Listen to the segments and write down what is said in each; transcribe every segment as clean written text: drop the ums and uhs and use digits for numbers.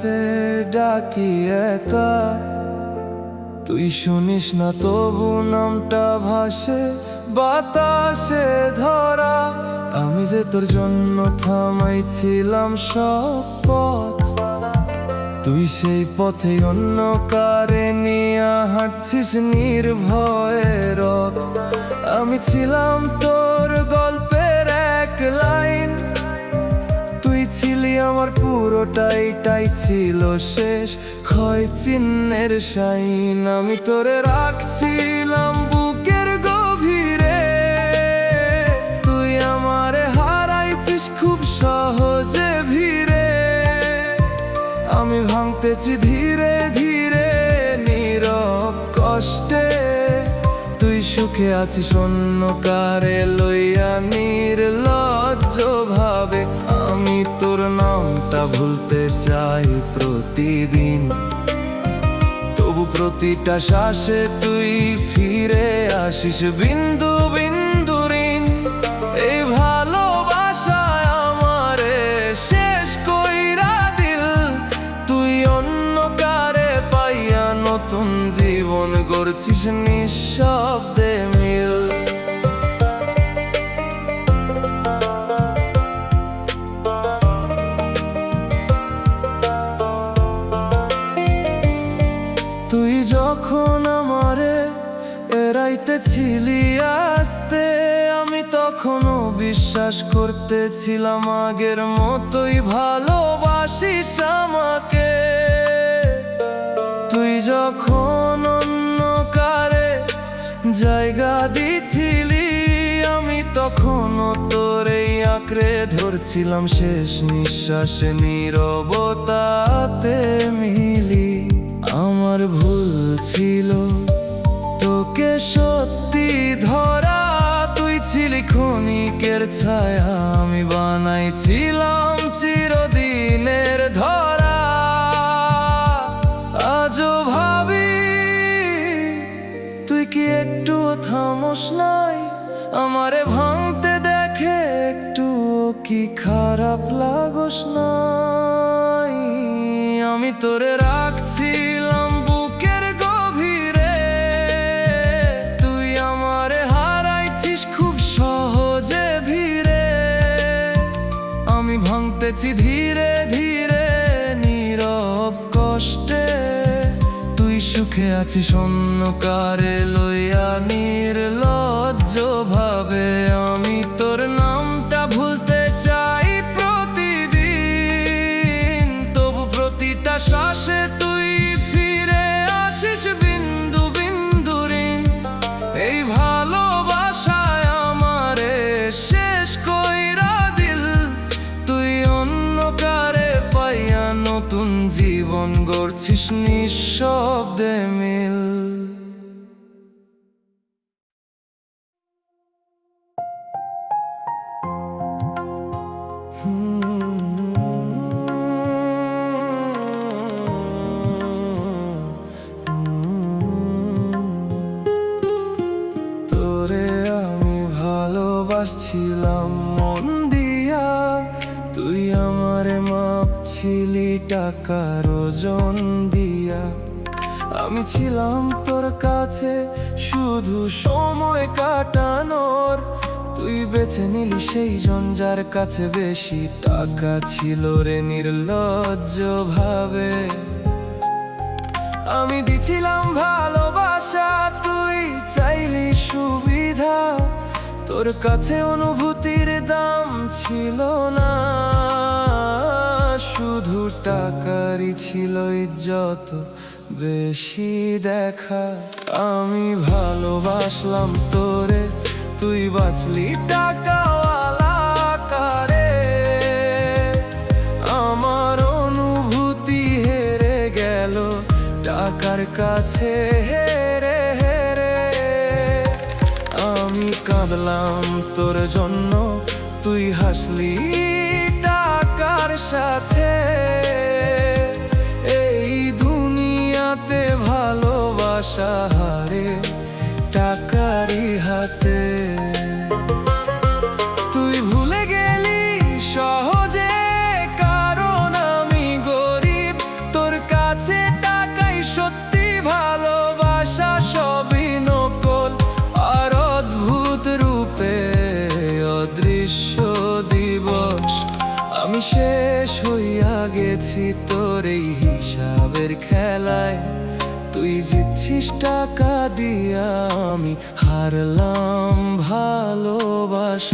রাতে ডাকি একা, তুই শুনিস না তবু নামটা ভাসে বাতাসে ধরা। আমি যে তোর জন্য থামাইছিলাম সব পথ, তুই সেই পথে অন্য কারে নিয়ে হাঁটছিস নির্ভয়ে রথ। আমি ছিলাম তোর গল্পের এক লাইন, তুই ছিলি আমার পুরোটাই ছিল শেষ ক্ষয় চিহ্নের শাইন। আমি তোরে রাখছিলাম বুকের গভীরে, তুই আমারে হারাইছিস খুব সহজে ভিড়ে। আমি ভাঙতেছি ধীরে ধীরে নীরব কষ্টে, তুই সুখে আছিস অন্য কারে লইয়া নির্লজ্জ ভাবে। আমি তোর নামটা ভুলতে চাই প্রতিদিন, তবু প্রতিটা শ্বাসে তুই ফিরে আসিস বিন্দু বিন্দু ঋণ। এই ভালোবাসায় আমারে শেষ কইরা দিল, তুই অন্য কারে পাইয়া নতুন জীবন গড়ছিস নিঃশব্দে মিল। তুই যখন আমারে এড়াইতেছিলি আসতে, আমি তখনও বিশ্বাস করতেছিলাম আগের মতোই ভালোবাসিস আমাকে। তুই যখন অন্য কারে জায়গা দিছিলি, আমি তখনও তোরেই আঁকড়ে ধরছিলাম শেষ নিঃশ্বাসে নীরবতাতে মিলি। আমার ভুল ছিল তোকে সত্যি ধরা, তুই ছিলি ক্ষণিকের ছায়া, আমি বানাইছিলাম চিরদিনের ধরা। আজও ভাবি তুই কি একটুও থামোস নাই, আমারে ভাঙতে দেখে একটুও কি খারাপ লাগোস নাই। আমি তোরে রাখছিলাম বুকের গভীরে, তুই আমারে হারাইছিস খুব সহজে ভিড়ে। আমি ভাঙতেছি ধীরে ধীরে নীরব কষ্টে, তুই সুখে আছিস অন্য কারে লইয়া নির্লজ্জ ভাবে। আমি তোর নামটা ভুলতে চাই প্রতিদিন, তবু প্রতিটা শ্বাসে তুই ফিরে আসিস বিন্দু বিন্দু ঋণ। এই ভালোবাসায় আমারে শেষ কইরা দিল, তুই অন্য কারে পাইয়া নতুন জীবন গড়ছিস নিঃশব্দে মিল। তোরে আমি ভালোবাসছিলাম মন দিয়া, তুই আমারে মাপছিলি টাকার ওজন দিয়া। আমি ছিলাম তোর কাছে শুধু সময় কাটানোর, তুই বেছে নিলি সেই জন যার কাছে বেশি টাকা ছিল রে নির্লজ্জ ভাবে। আমি দিছিলাম ভালোবাসা, তুই চাইলি সুবিধা, তোর কাছে অনুভূতির দাম ছিল না, শুধু টাকারই ছিল ইজ্জত বেশি দেখা। আমি ভালোবাসলাম তোরে, তুই বাঁচলি টাকাওয়ালা কারে। আমার অনুভূতি হেরে গেল টাকার কাছে হেরে হেরে। আমি কাঁদলাম তোর জন্য, তুই হাসলি টাকার সাথে। এই দুনিয়াতে ভালোবাসা হারে টাকারই হাতে। তুই ভুলে গেলি সহজে, কারণ আমি গরিব, খেলায়। তুই জিতছিস টাকা দিয়া, আমি হারলাম ভালোবাসায়।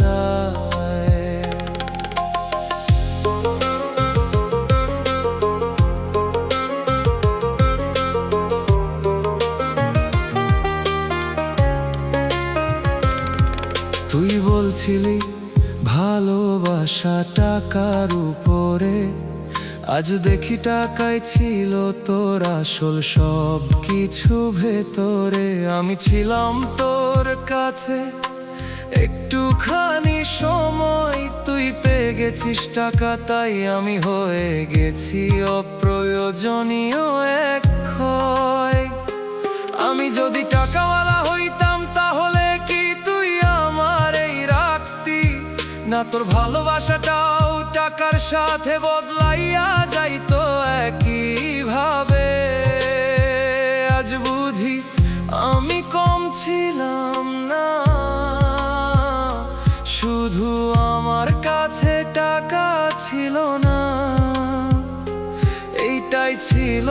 তুই বলছিলি ভালোবাসা টাকার উপরে, আজ দেখি টাকাই ছিল তোর আসল সব কিছু ভেতরে। আমি ছিলাম তোর কাছে একটুখানি সময়, তুই পেয়ে গেছিস টাকা, তাই আমি হয়ে গেছি অপ্রয়োজনীয় এক ক্ষয়। আমি যদি টাকাওয়ালা হইতাম তাহলে কি তুই আমার এই রাখতি না? তোর ভালোবাসাটাও টাকার সাথে বদলাইয়া যাইতো একই ভাবে। আজ বুঝি আমি কম ছিলাম না, শুধু আমার কাছে টাকা ছিল না। এইটাই ছিল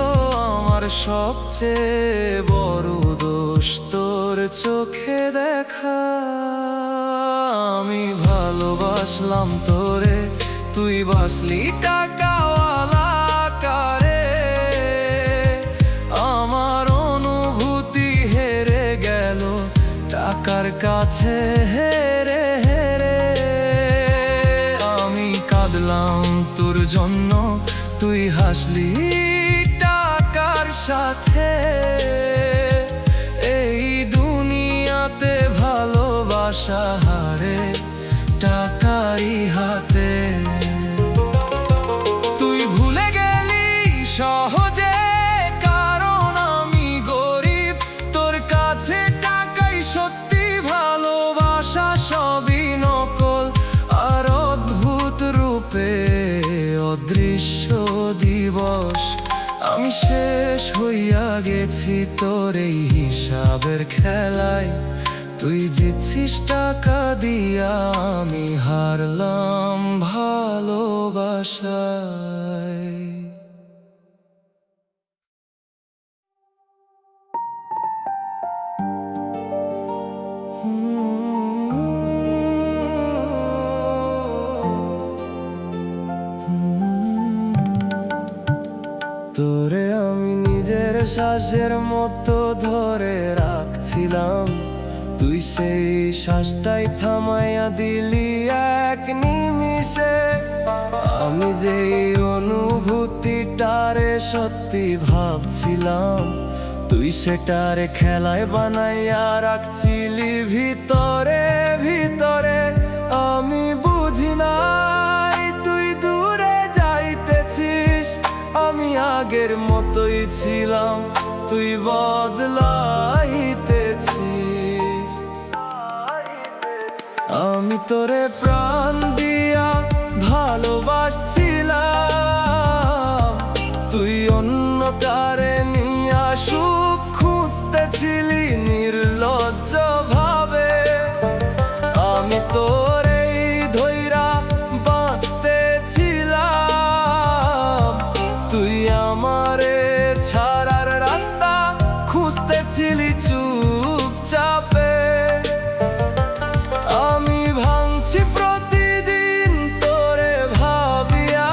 আমার সবচেয়ে বড় দোষ, তোর চোখে দেখা। আমি ভালোবাসলাম তোরে, তুই বাসলি টাকাওয়ালা কারে। আমার অনুভূতি হেরে গেল টাকার কাছে হেরে হেরে। আমি কাঁদলাম তোর জন্য, তুই হাসলি টাকার সাথে। এই দুনিয়াতে ভালোবাসা হারে টাকারই হাতে। তুই ভুলে গেলি সহজে কারণ আমি গরিব, তোর কাছে টাকাই সত্যি, ভালোবাসা সবই নকল আর অদ্ভুত রূপে অদৃশ্য দিবস। আমি শেষ হইয়া গেছি তোর এই হিসাবের খেলায়। তুই জিতছিস টাকা দিয়া, আমি হারলাম ভালোবাসায়। তোরে আমি নিজের শ্বাসের মতো ধরে রাখছিলাম, তুই সেই শ্বাসটাই থামাইয়া দিলি এক নিমিষে। আমি যে অনুভূতিটারে সত্যি ভাবছিলাম, তুই সেটারে খেলায় বানাইয়া রাখছিলি ভিতরে ভিতরে। আমি বুঝি নাই তুই দূরে যাইতেছিস, আমি আগের মতোই ছিলাম, তুই বদলাইতেছিস। আমি তোরে প্রাণ দিয়া ভালোবাসছিলাম, তুই অন্য কারে নিয়া সুখ খুঁজতেছিলি নির্লজ্জ ভাবে। আমি তোরে ধইরা বাঁচতেছিলাম, তুই আমারে ছাড়ার রাস্তা খুঁজতেছিলি চুপচাপে। আমি ভাঙছি প্রতিদিন তোরে ভাবিয়া,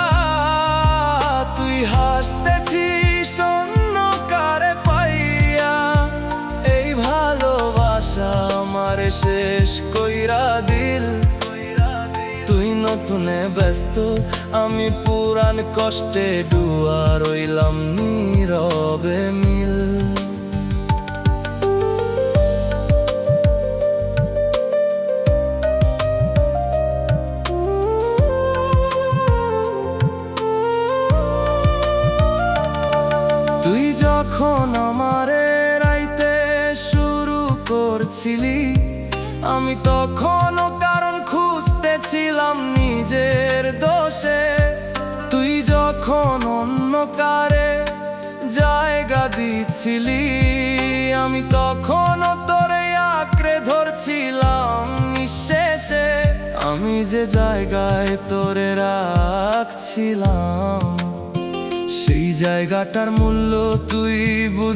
তুই হাসতেছিস অন্য কারে পাইয়া। এই ভালোবাসা আমার শেষ কইরা দিল, তুই নতুনে ব্যস্ত, আমি পুরান কষ্টে ডুয়া রইলাম নীরবে মিল। তুই যখন আমারে রাইতে শুরু করছিলি, আমি তখনও কারণ খুঁজতেছিলাম নিজের দোষে। তুই যখন অন্য কারে জায়গা দিছিলি, আমি তখনও তোরে আঁকড়ে ধরছিলাম নিঃশেষে। আমি যে জায়গায় তোরে রাখছিলাম, সেই জায়গাটার মূল্য তুই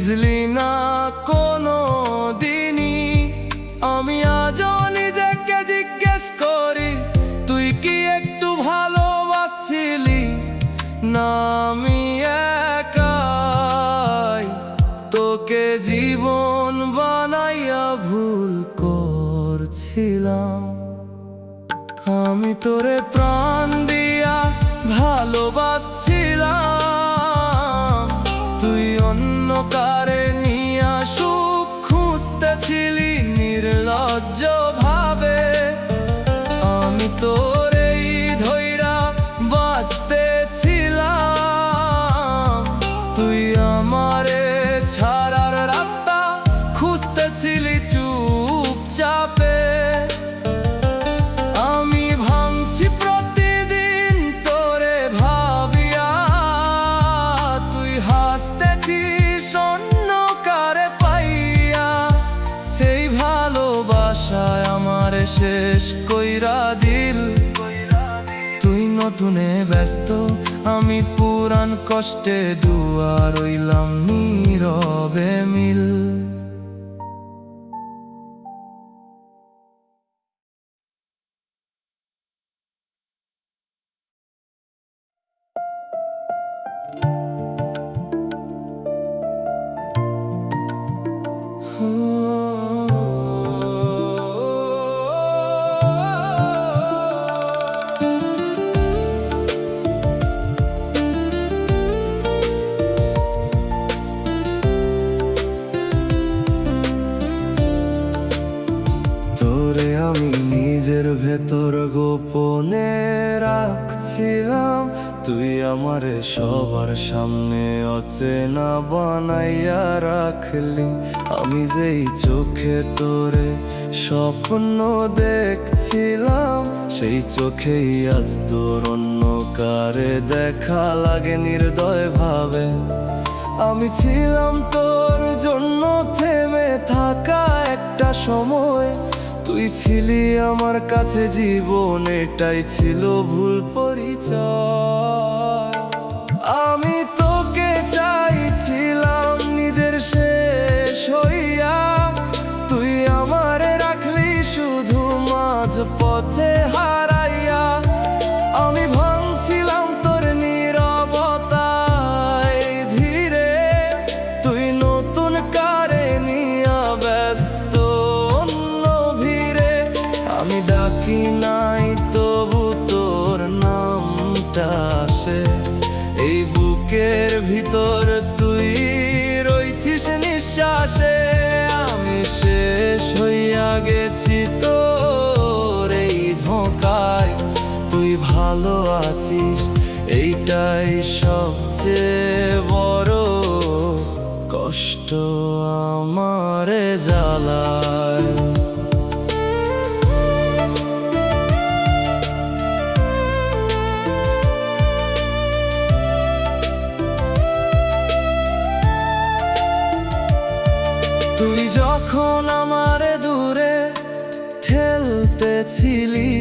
বুঝলি না কোনো দিনই। আমি আজও নিজেকে জিজ্ঞেস করি, তুই কি একটু ভালোবাসছিলি না? আমি একাই তোকে জীবন বানাইয়া ভুল করছিলাম। আমি তোরে প্রাণ দিয়া ভালোবাসছিলাম, তুই অন্য কারে নিয়া সুখ খুঁজতেছিলি নির্লজ্জ ভাবে। আমি তোরেই ধইরা বাঁচতেছিলাম, তুই আমারে ছাড়ার রাস্তা খুঁজতেছিলি চুপচাপে। শেষ কইরা দিল তুই নতুনে ব্যস্ত, আমি পুরান কষ্টে দুয়া রইলাম নীরবে মিল। তোরে আমি নিজের ভেতর গোপনে রাখছিলাম, তুই আমারে সবার সামনে অচেনা বানাইয়া রাখলি। আমি যেই চোখে তোরে স্বপ্ন দেখছিলাম, সেই চোখেই আজ তোর অন্য কারে দেখা লাগে নির্দয় ভাবে। আমি ছিলাম তোর জন্য থেমে থাকা একটা সময়, তুই ছিলি আমার কাছে জীবন, এটাই ছিল ভুল পরিচয়। আমি তোকে চাইছিলাম নিজের শেষ হইয়া, তুই আমারে রাখলি শুধু মাঝ পথে হারাইয়া। আমি ভাঙছিলাম তোর নীরবতায় ধীরে, তুই নতুন কারে নিয়া ব্যস্ত অন্য ভিড়ে। আমি ডাকি নাই তবু তোর নামটা আসে এই বুকের ভিতর, তুই রইছিস নিঃশ্বাসে। আমি শেষ হইয়া গেছি তোর এই ধোঁকায়, তুই ভালো আছিস এইটাই সবচেয়ে বড় কষ্ট আমারে জ্বালায়। তুই যখন আমারে দূরে ঠেলতেছিলি,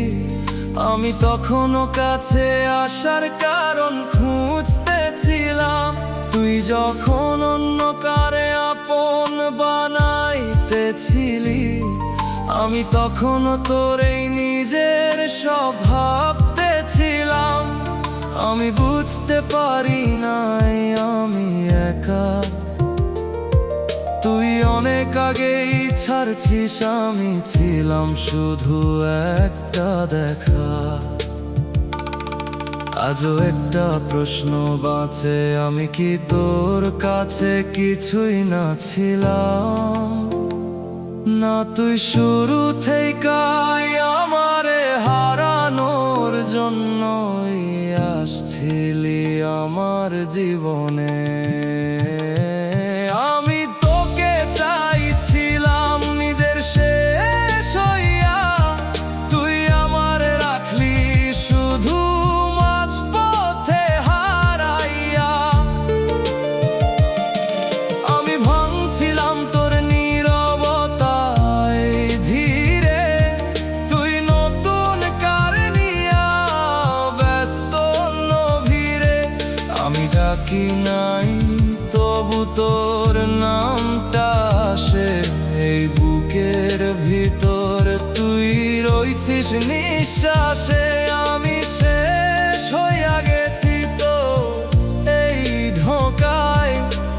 আমি তখনও কাছে আসার কারণ খুঁজতেছিলাম। তুই যখন অন্য কারে আপন বানাইতেছিলি, আমি তখনও তোরেই নিজের সব ভাবতেছিলাম। আমি বুঝতে পারি নাই আমি একা, তুই অনেক আগেই ছাড়ছিস। আমি ছিলাম শুধু একটা দেখা। আজও একটা প্রশ্ন বাঁচে, আমি কি তোর কাছে কিছুই না ছিলাম? না তুই শুরু থেকেই আমারে হারানোর জন্যই আসছিলি আমার জীবনে। আমি তোকে চাইছিলাম নিজের শেষ হইয়া, তুই আমারে রাখলি শুধু মাঝপথে হারাইয়া। আমি ভাঙছিলাম তোর নীরবতায় ধীরে, তুই নতুন কারে নিয়া ব্যস্ত অন্য ভিড়ে। আমি ডাকি নাই তোর নামটা আসে এই বুকের ভিতর, তুই রইছিস নিঃশ্বাসে। আমি শেষ হইয়া গেছি তো এই ধোঁকায়,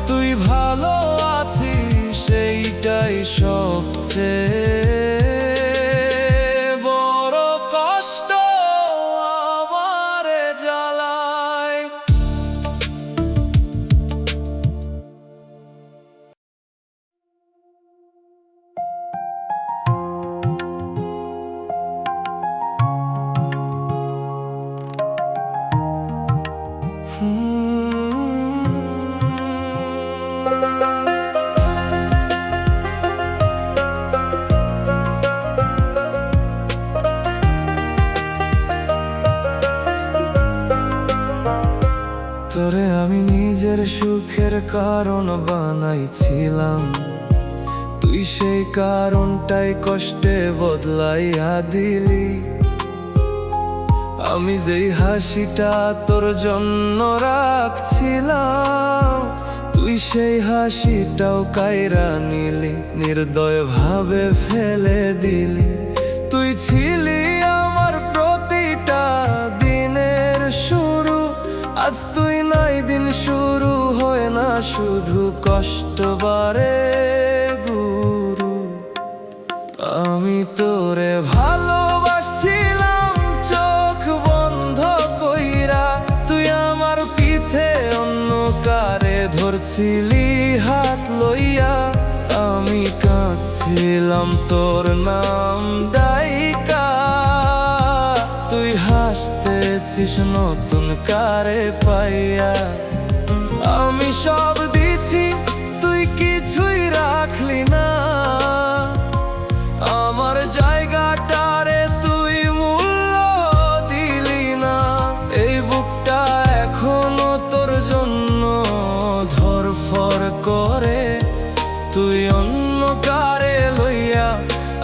তুই ভালো আছিস সেইটাই সবচেয়ে বড় কষ্ট আমারে জ্বালায়। তোরে আমি নিজের সুখের কারণ বানাইছিলাম, তুই সেই কারণটাই কষ্টে বদলাইয়া দিলি। আমি যেই হাসিটা তোর জন্য রাখছিলাম, তুই সেই হাসিটাও কাইরা নিলি, নির্দয় ভাবে ফেলে দিলি। তুই ছিলি আমার প্রতিটা দিনের শুরু, আজ তুই নাই, দিন শুরু হয় না, শুধু কষ্ট বাড়ে গুরু। আমি তোরে ভালোবাসছিলাম চোখ বন্ধ কইরা, তুই আমার পিছে অন্য কারে ধরছিলি হাত লইয়া। আমি কাঁদছিলাম তোর নাম ডাইকা, তুই হাসতেছিস নতুন কারে পাইয়া। আমি সব দিছি তুই কিছুই রাখলি না, আমার জায়গাটারে তুই মূল্য দিলি না। এই বুকটা এখনো তোর জন্য ধরফর করে, তুই অন্য কারে লইয়া।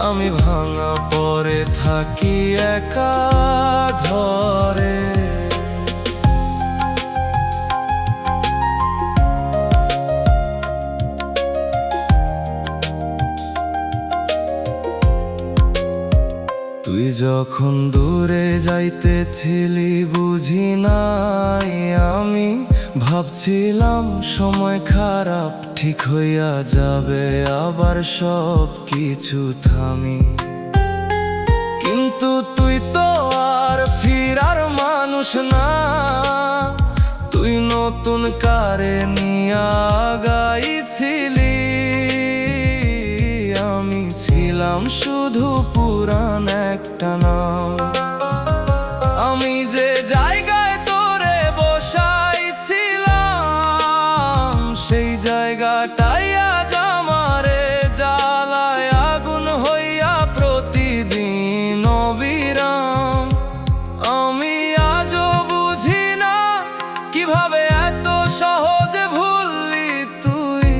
আমি ভাঙা পরে থাকি একা ঘরে। তুই যখন দূরে যাইতেছিলি বুঝি নাই আমি, ভাবছিলাম সময় খারাপ ঠিক হইয়া যাবে, আবার সব কিছু থামি। কিন্তু তুই তো আর ফিরার মানুষ না, তুই নতুন কারে নিয়া গাইছিলি। আমি ছিলাম শুধু পুরান একটা নাম। আমি যে জায়গায় তোরে বসাইছিলাম, সেই জায়গাটাই আজ আমারে জ্বালায় আগুন হইয়া প্রতিদিন অবিরাম। আমি আজও বুঝি না কিভাবে এত সহজে ভুললি তুই।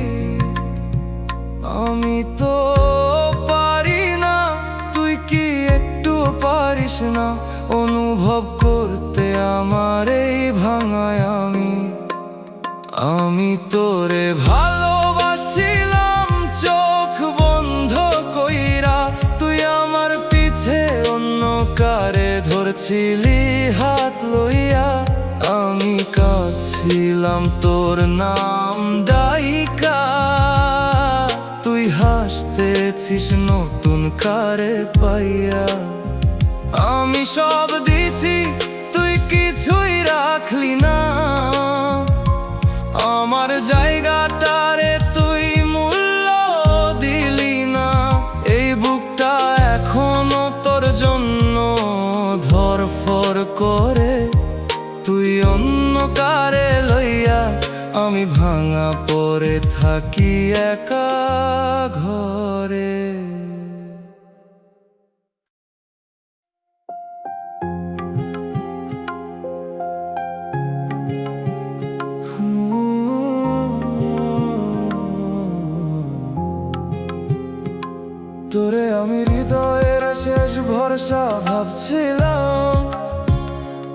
আমি তো পারি না, তুই কি একটু পারিস না অনুভব করতে আমার এই ভাঙায় আমি। আমি তোরে ভালোবাসছিলাম চোখ বন্ধ কইরা, তুই আমার পিছে অন্য কারে ধরছিলি হাত লইয়া। আমি কাঁদছিলাম তোর নাম ডাইকা, তুই হাসতেছিস নতুন কারে পাইয়া। আমি সব দিছি তুই কিছুই রাখলি না, আমার জায়গাটারে তুই মূল্য দিলি না। এই বুকটা এখনো তোর জন্য ধরফর করে, তুই অন্য কারে লইয়া। আমি ভাঙা পরে থাকি একা ঘরে। তোরে আমি হৃদয়ের শেষ ভরসা ভাবছিলাম,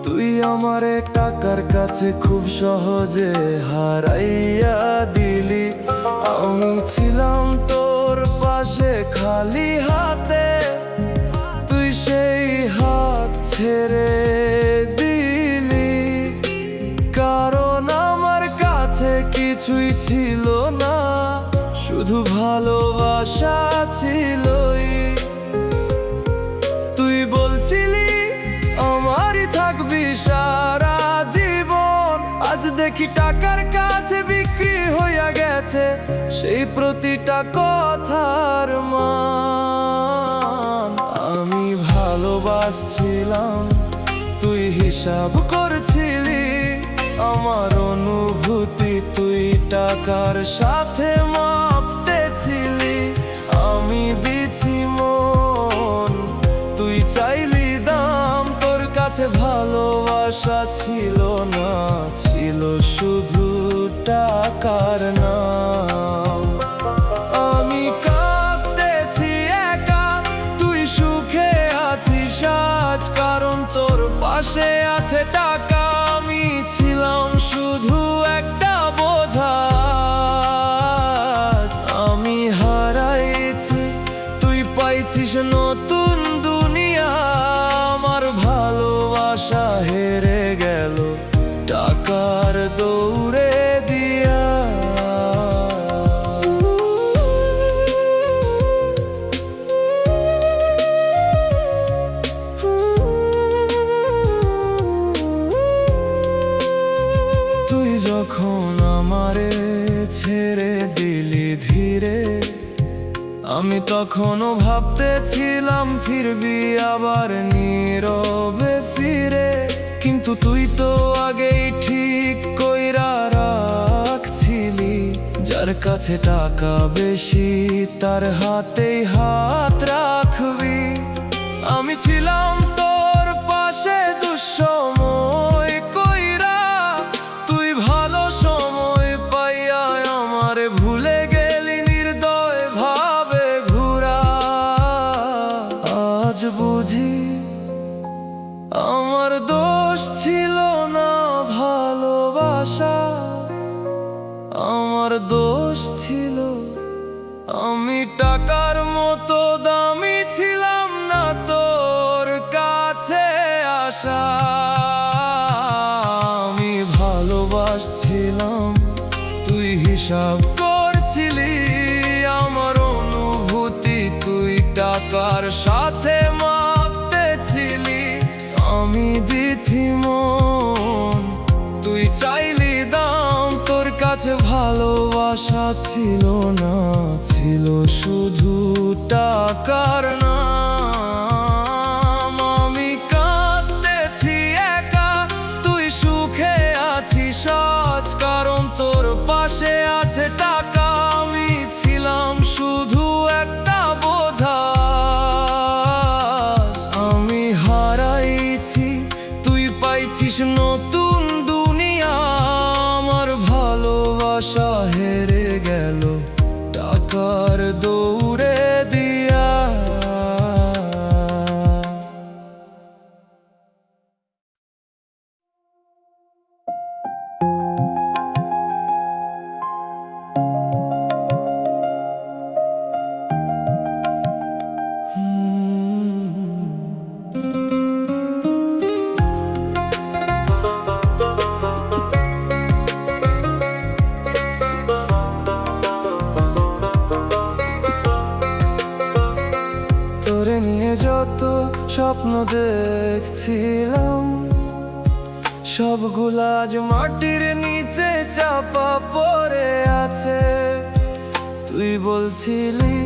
তুই তুই আমারে টাকার কাছে খুব সহজে হারাইয়া দিলি। আমি ছিলাম তোর পাশে খালি হাতে, তুই সেই হাত ছেড়ে দিলি। কারণ আমার কাছে কিছুই ছিল না, শুধু ভালোবাসা ছিলই। তুই বলছিলি আমারই থাকবি সারা জীবন, আজ দেখি টাকার কাছে বিক্রি হইয়া গেছে সেই প্রতিটা কথার মান। আমি ভালোবাসছিলাম, তুই হিসাব করছিলি আমার অনুভূতি, তুই টাকার সাথে মাপতেছিলি। আমি দিছি মন, তুই চাইলি দাম, তোর কাছে ভালোবাসা ছিল না, ছিল শুধু টাকার নাম। আমি কাঁদতেছি একা, তুই সুখে আছিস আজ, কারণ তোর পাশে আছে টাকা। আমি ছিলাম শুধু একটা বোঝা, আমি হারাইছি, তুই পাইছিস নতুন দুনিয়া। আমার ভালোবাসা হেরে গেল টাকার দৌড়ে দিয়া। তুই যখন আমারে ছেড়ে দিলি ধীরে, আমি তখনও ভাবতেছিলাম ফিরবি আবার নীরবে ফিরে। কিন্তু তুই তো আগেই ঠিক কইরা রাখছিলি, যার কাছে টাকা বেশি তার হাতেই হাত রাখবি। আমি ছিলাম তোর পাশে দুঃসময় কইরা, তুই ভালো সময় পাইয়া আমারে ভুলে গেলি নির্দয় ভাবে ঘুরা। আজ বুঝি আমার দোষ ছিল না ভালোবাসা, আমার দোষ ছিল আমি টাকার মতো দামি ছিলাম না তোর কাছে আসা। আমি ভালোবাসছিলাম, তুই হিসাব করছিলি আমার অনুভূতি, তুই টাকার সাথে মাপতেছিলি। আমি দিছি মন, তুই চাইলি দাম, তোর কাছে ভালোবাসা ছিল না, ছিল শুধু টাকার নাম। আমি কাঁদতেছি একা, তুই সুখে আছিস আজ, কারণ তোর পাশে আছে টাকা। আমি ছিলাম শুধু একটা বোঝা, আমি হারাইছি, তুই পাইছিস নতুন দুনিয়া। আমার ভালোবাসা হেরে গেল টাকার দৌড়ে দিয়া। তোরে নিয়ে যত স্বপ্ন দেখছিলাম, সবগুলা আজ মাটির নিচে চাপা পড়ে আছে। তুই বলছিলি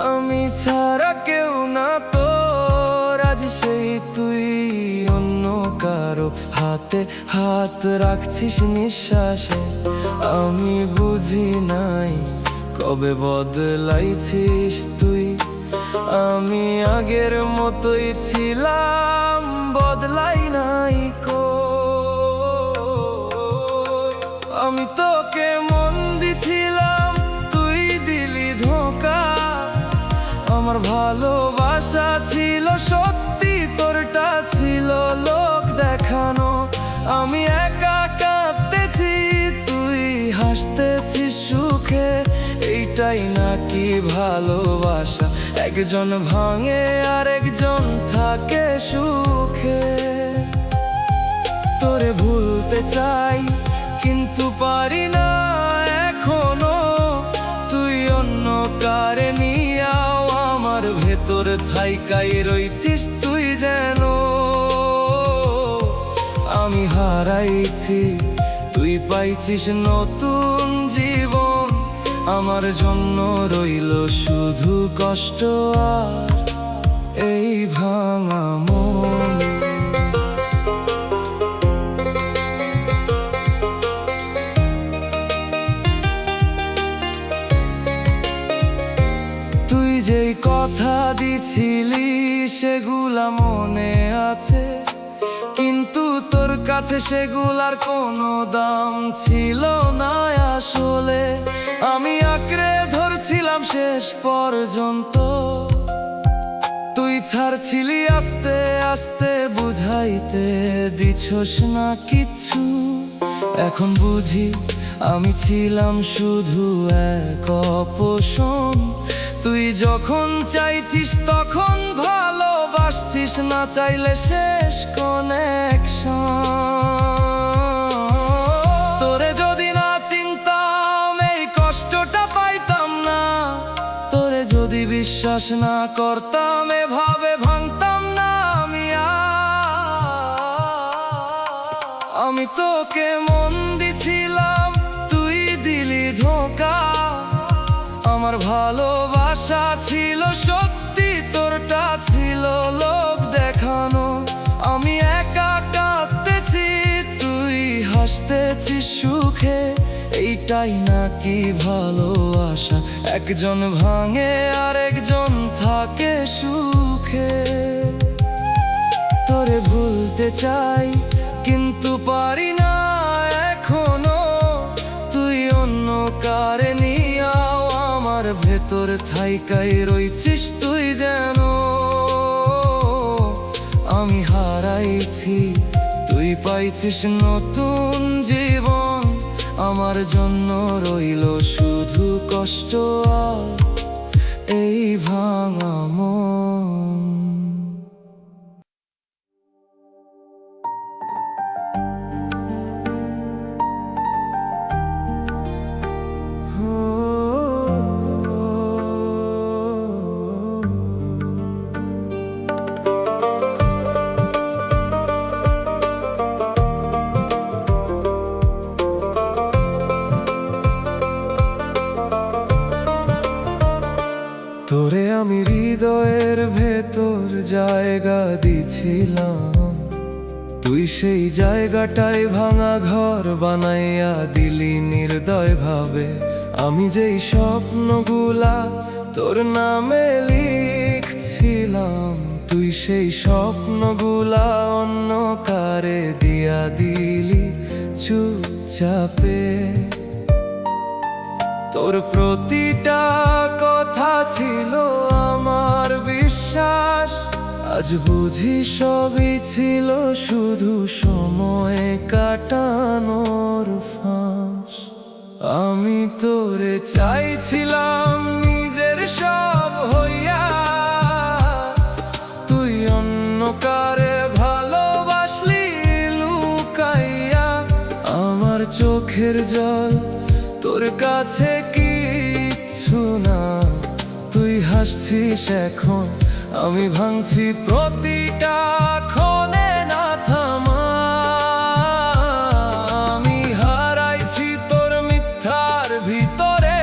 আমি ছাড়া কেউ না তোর, আজ সেই তুই অন্য কারো হাতে হাত রাখছিস নিঃশ্বাসে। আমি বুঝি নাই কবে বদলাইছিস তুই, আমি আগের মতোই ছিলাম, বদলাই নাই কো। আমি তোকে মন দিছিলাম, তুই দিলি ধোঁকা। আমার ভালোবাসা ছিল সত্যি, তোরটা ছিল লোক দেখানো। আমি একা কাঁদতেছি, তুই হাসতেছিস সুখে। এইটাই নাকি ভালোবাসা? একজন ভাঙে আর একজন থাকে সুখে। তোরে ভুলতে চাই কিন্তু পারি না এখনো, তুই অন্য কারে নিয়াও আমার ভেতর থাইকাই রইছিস তুই যেন। আমি হারাইছি, তুই পাইছিস নতুন জীবন, আমার জন্য রইল শুধু কষ্ট আর এই ভাঙা মন। তুই যেই কথা দিছিলি সেগুলা মনে আছে, কিন্তু তোর কাছে সেগুলার কোনো দাম ছিল না আসলে। আমি আঁকড়ে ধরছিলাম শেষ পর্যন্ত, তুই ছাড়ছিলি আস্তে আস্তে, বুঝাইতে দিছস না কিচ্ছু। এখন বুঝি আমি ছিলাম শুধু এক অপশন, তুই যখন চাইছিস তখন ভালোবাসছিস, না চাইলে শেষ কানেকশন। তোরে যদি না চিনতাম এই কষ্টটা পাইতাম না, তোরে যদি বিশ্বাস না করতাম এভাবে ভাঙতাম না আমি আমি তোকে মন দিছিলাম, তুই দিলি ধোঁকা। আমার ভালোবাসা ছিল সত্যি, তোরটা ছিল লোক দেখানো। আমি একা কাঁদতেছি, তুই হাসতেছিস সুখে। এইটাই নাকি ভালোবাসা? একজন ভাঙে আর একজন থাকে সুখে। তোরে ভুলতে চাই কিন্তু পারি না এখনো, তুই অন্য কারে নিয়াও আমার ভেতর থাইকাই রইছিস তুই যেন। আমি হারাইছি, তুই পাইছিস নতুন জীবন, আমার জন্য রইল শুধু কষ্ট আর এই ভাঙা মন। তোরে আমি হৃদয়ের ভেতর জায়গা দিছিলাম, তুই সেই জায়গাটায় ভাঙা ঘর বানাইয়া দিলি নির্দয় ভাবে। আমি যেই স্বপ্নগুলা তোর নামে লিখছিলাম, তুই সেই স্বপ্নগুলা অন্য কারে দিয়া দিলি চুপচাপে। তোর প্রতিটা কথা ছিল আমার বিশ্বাস, আজ বুঝি সবই ছিল শুধু সময় কাটানোর ফাঁস। আমি তোরে চাইছিলাম নিজের সব হইয়া, তুই অন্য কারে ভালোবাসলি লুকাইয়া। আমার চোখের জল তোর কাছে কিচ্ছু না, তুই হাসছিস এখন, আমি ভাঙছি প্রতিটা ক্ষণে না থামা। আমি হারাইছি তোর মিথ্যার ভিতরে,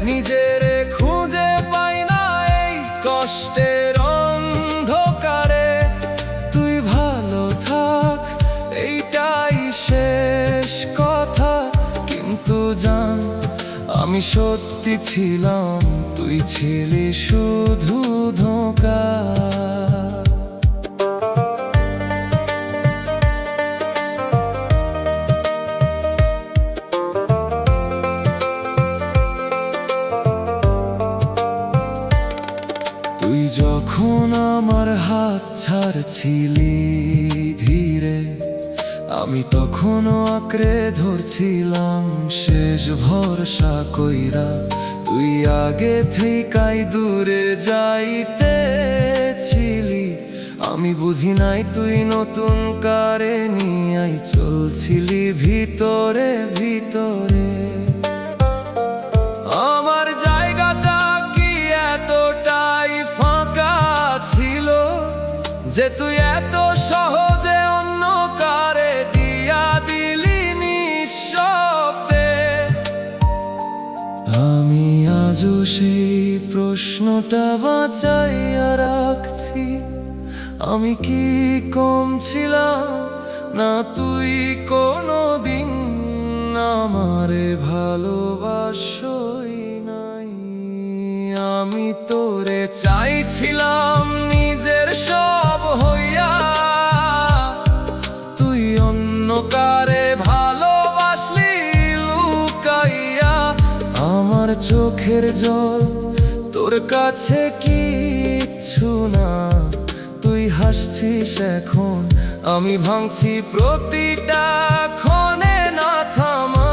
নিজেরে খুঁজে পাই না এই কষ্টের অন্ধকারে। তুই ভালো থাক এইটাই শেষ কথা, কিন্তু জান আমি সত্যি ছিলাম, তুই ছিলি শুধু ধোঁকা। তুই যখন আমার হাত ছাড়ছিলি ধীরে, আমি তখনও আঁকড়ে ধরছিলাম শেষ ভরসা কইরা, তুই আগে থেকেই দূরে যাইতেছিলি। আমি বুঝি নাই তুই নতুন কারে নিয়াই চলছিলি ভিতরে ভিতরে। আমার জায়গাটা কি এতটাই ফাঁকা ছিল যে তুই এত সহজে অন্য কারে দিয়া দিলি নিঃশব্দে? আমি আজও সেই প্রশ্নটা বাঁচাইয়া রাখছি, আমি কি কম ছিলাম না তুই কোনোদিন আমারে ভালোবাসই নাই? আমি তোরে চাইছিলাম নিজের সব হইয়া, তুই অন্য কারে ভালোবাসলি লুকাইয়া। আমার চোখের জল তোর কাছে কিচ্ছু না, তুই হাসছিস এখন, আমি ভাঙছি প্রতিটা ক্ষণে না থামা।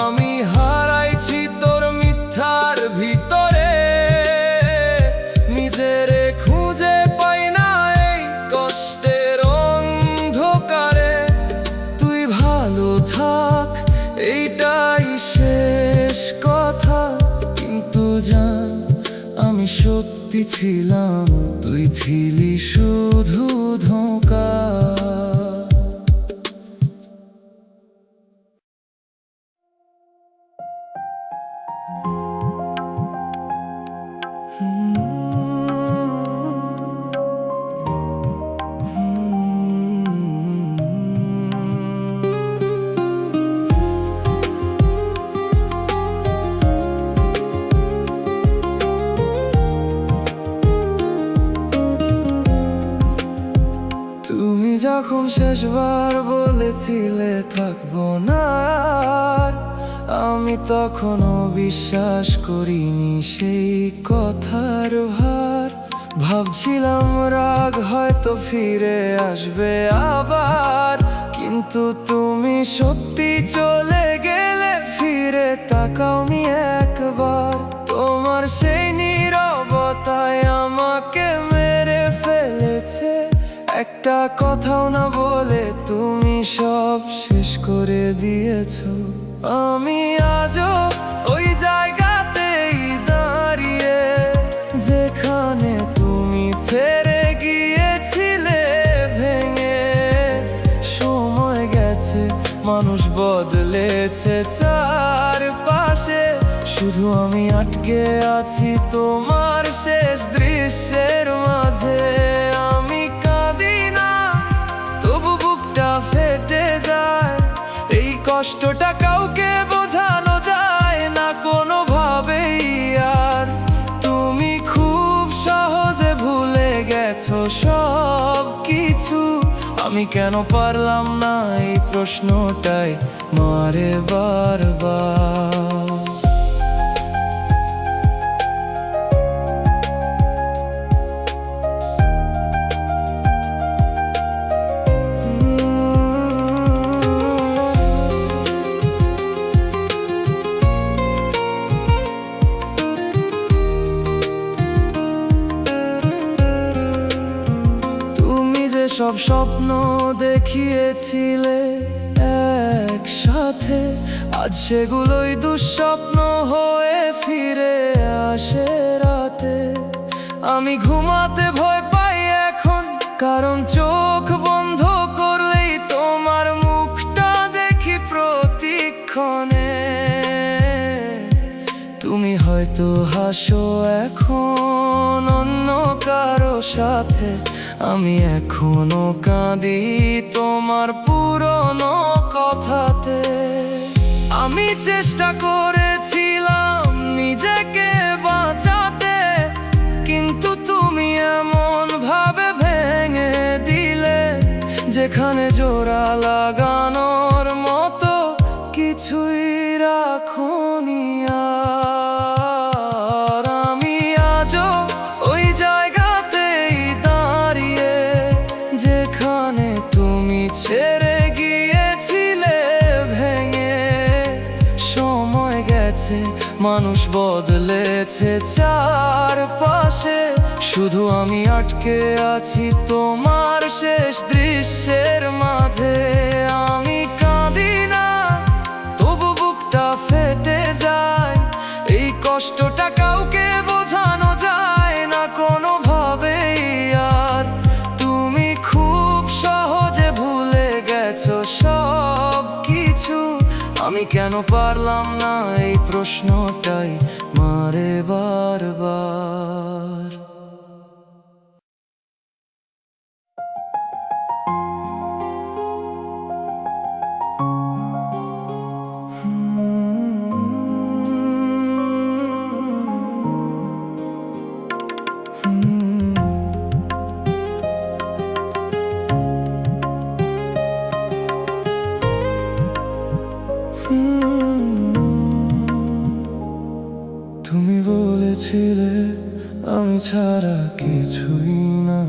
আমি হারাইছি তোর মিথ্যার ভিতরে, নিজেরে খুঁজে পাই না এই কষ্টের অন্ধকারে। তুই ভালো থাক এইটাই শেষ কথা, কিন্তু জান আমি সত্যি ছিলাম, তুই ছিলি শুধু ধোঁকা। তুমি যখন শেষবার বলেছিলে থাকবো না আর, আমি তখনও বিশ্বাস করিনি সেই কথার ভার। ভাবছিলাম রাগ হয়তো ফিরে আসবে আবার, কিন্তু তুমি সত্যি চলে গেলে ফিরে তাকাওনি একবার। তোমার সেই নীরবতায় আমাকে মেরে ফেলেছে, একটা কথাও না বলে তুমি সব শেষ করে দিয়েছো। আমি আজও ওই জায়গাতেই দাঁড়িয়ে, যেখানে তুমি ছেড়ে গিয়েছিলে ভেঙে। সময় গেছে, মানুষ বদলেছে চারপাশে, শুধু আমি আটকে আছি তোমার শেষ দৃশ্যের মাঝে। আমি কাঁদি না তবু বুকটা ফেটে যায়, এই কষ্টটা কাউকে বোঝানো যায় না কোনোভাবেই আর। তুমি খুব সহজে ভুলে গেছো সব কিছু, আমি কেন পারলাম না এই প্রশ্নটাই মারে বারবার। সব স্বপ্ন দেখিয়েছিলে একসাথে, আজ সেগুলোই দুঃস্বপ্ন হয়ে ফিরে আসে রাতে। আমি ঘুমাতে ভয় পাই এখন, কারণ চোখ বন্ধ করলেই তোমার মুখটা দেখি প্রতিক্ষণে। তুমি হয়তো হাসো এখন অন্য কারো সাথে, আমি এখনো কাঁদি তোমার পুরনো কথাতে। আমি চেষ্টা করেছিলাম নিজেকে বাঁচাতে, কিন্তু তুমি এমন ভাবে ভেঙে দিলে, যেখানে জোড়া লাগানোর মতো কিছুই রাখোনি আর। আমি আজও ওই জায়গাতেই দাঁড়িয়ে, যেখানে তুমি গেছে, মানুষ বদলেছে চারপাশে, শুধু আমি আটকে আছি তোমার শেষ দৃশ্যের মাঝে। আমি কাঁদি না, তবু বুকটা ফেটে যায়, এই কষ্টটা কাউকে বোঝানো যায় না কোনোভাবেই আর। তুমি খুব সহজে ভুলে গেছো সব কিছু, আমি কেন পারলাম না এই প্রশ্নটাই মারে বারবার। তুমি বলেছিলে আমি ছাড়া কিছুই না,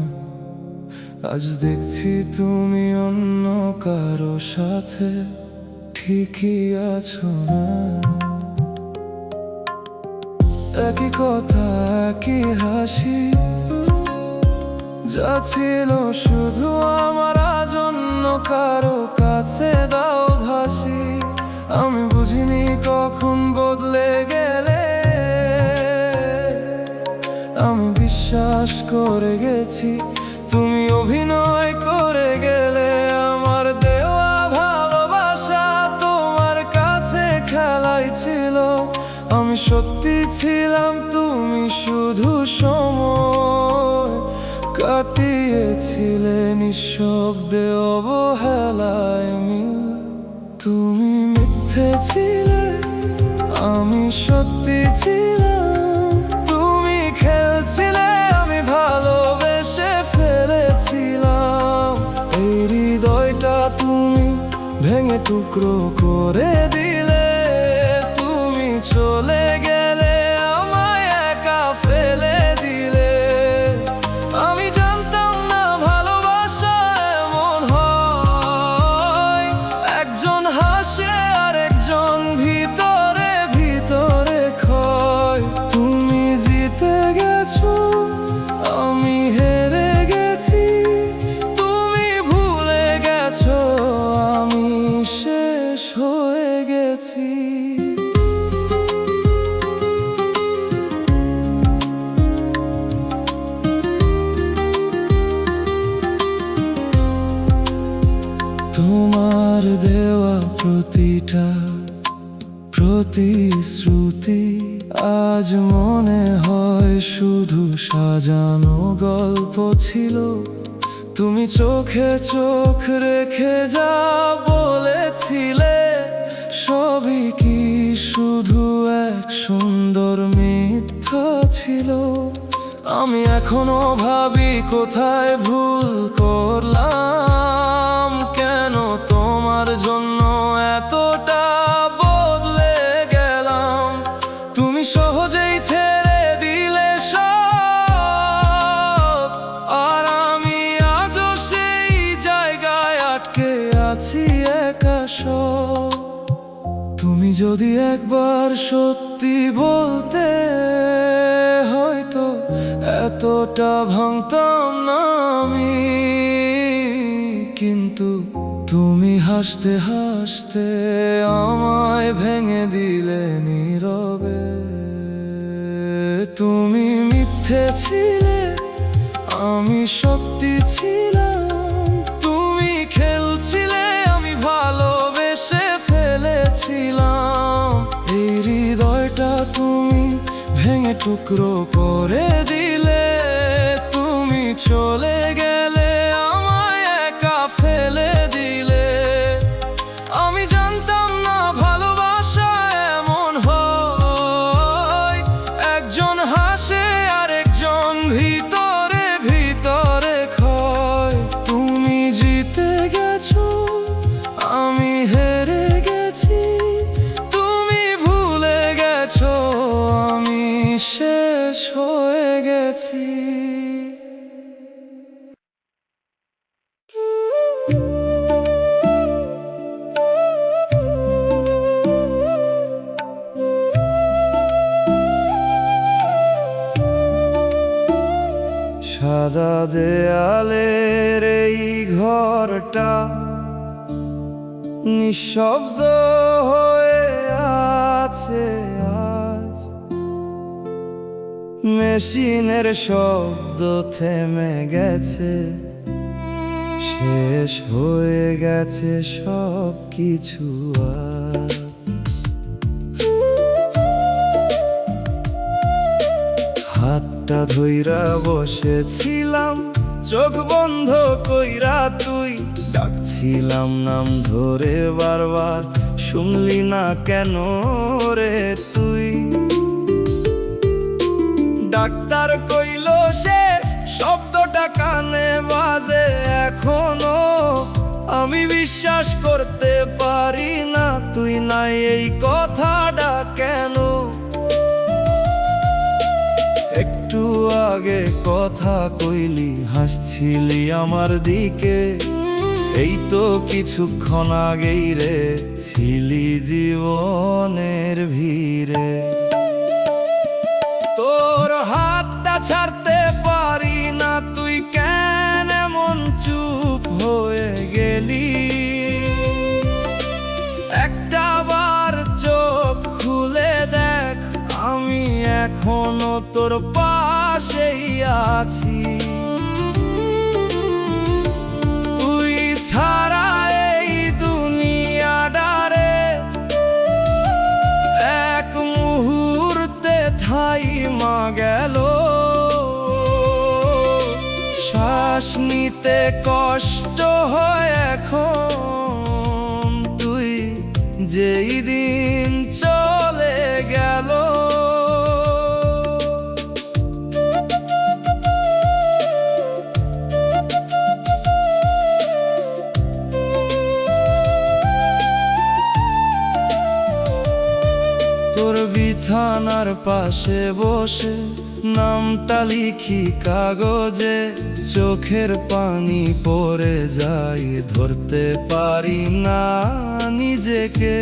আজ দেখছি তুমি অন্য কারো সাথে ঠিকই আছো না। একই কথা একই হাসি, যা ছিল শুধু আমার আজ অন্য কারো কাছে দাও ভাসি। আমি বুঝিনি কখন বদলে গেলে, আমি বিশ্বাস করে গেছি তুমি অভিনয় করে গেলে। আমার দেওয়া ভালোবাসা তোমার কাছে খেলাই ছিল, আমি সত্যি ছিলাম, তুমি শুধু সময় কাটিয়েছিলে নিঃশব্দে অবহেলায় মিল। তুমি মিথ্যে ছিলে, আমি সত্যি ছিলাম, তুমি খেলছিলে, আমি ভালোবেসে ফেলেছিলাম। এই হৃদয়টা তুমি ভেঙে টুকরো করে দিলে, তুমি চলে গেলে আমায় একা ফেলে দিলে। আমি জানতাম না ভালোবাসা এমন হয়, একজন হাসে আর একজন ভিতরে ভিতরে ক্ষয়। তুমি জিতে গেছো, আমি হেরে গেছি, তুমি ভুলে গেছো, আমি শেষ হয়ে গেছি। তোমার দেওয়া প্রতিটা প্রতিশ্রুতি আজ মনে হয় শুধু সাজানো গল্প ছিল। তুমি চোখে চোখ রেখে যা বলেছিলে, সবই কি শুধু এক সুন্দর মিথ্যা ছিল। আমি এখনো ভাবি কোথায় ভুল করলাম, কেন তোমার জন্য এতটা বদলে গেলাম। তুমি সহজেই ছেড়ে দিলে সব, আর আমি আজও সেই জায়গায় আটকে আছি একা সব। তুমি যদি একবার সত্যি বলতে, হয়তো এতটা ভাঙতাম না আমি। কিন্তু তুমি হাসতে হাসতে আমায় ভেঙে দিলে নীরবে। তুমি মিথ্যে ছিলে, আমি সত্যি ছিলাম, তুমি খেলছিলে, আমি ভালোবেসে ফেলেছিলাম। এই হৃদয়টা তুমি ভেঙে টুকরো করে দিলে, তুমি চলে গেলে আমায় একা ফেলে দিলে। আমি জানতাম না ভালোবাসা এমন হয়, একজন হাসে আর একজন ভিতরে ভিতরে ক্ষয়। তুমি জিতে গেছো, আমি হেরে গেছি, তুমি ভুলে গেছো, আমি শেষ হয়ে গেছি। সাদা দেয়ালের এই ঘরটা নিঃশব্দ হয়ে আছে আজ। মেশিনের শব্দ থেমে গেছে, শেষ হয়ে গেছে সব কিছু আজ। হাতটা ধইরা বসেছিলাম, চোখ বন্ধ কইরা তুই ডাকছিলাম নাম ধরে বারবার, শুনলি না কেন রে তুই? ডাক্তার কইল শেষ, শব্দটা কানে বাজে এখনো। আমি বিশ্বাস করতে পারি না তুই নাই এই কথাটা কেন? একটু আগে কথা কইলি, হাসছিলি আমার দিকে, এই তো কিছুক্ষণ আগেই রে ছিলি জীবনের ভিড়ে। তোর হাতটা ছাড়তে পারি না, তুই কেন এমন চুপ হয়ে গেলি? একটা বার চোখ খুলে দেখ, আমি এখনো তোর পাশেই আছি। তুই ছাড়া এই দুনিয়াটারে এক মুহূর্তে থাইমা গেল। শ্বাস নিতে কষ্ট হয় এখন, তুই যেই দিন চলে গেল। তোর বিছানার পাশে বসে নামটা লিখি কাগজে, চোখের পানি পড়ে যাই, ধরতে পারি না নিজেকে।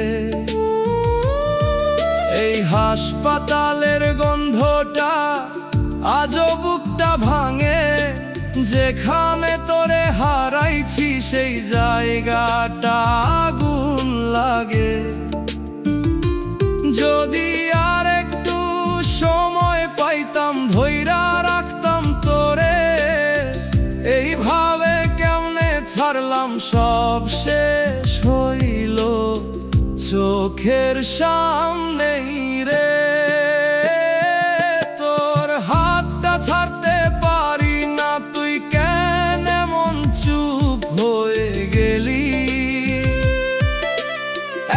এই হাসপাতালের গন্ধটা আজও বুকটা ভাঙে, যেখানে তোরে হারাইছি সেই জায়গাটা আগুন লাগে। যদি আর একটু সময় পাইতাম, ধইরা রাখতাম তোরে, এইভাবে কেমনে ছাড়লাম সব শেষ হইল চোখের সামনেই রে। তোর হাতটা ছাড়তে পারি না, তুই কেন এমন চুপ হয়ে গেলি?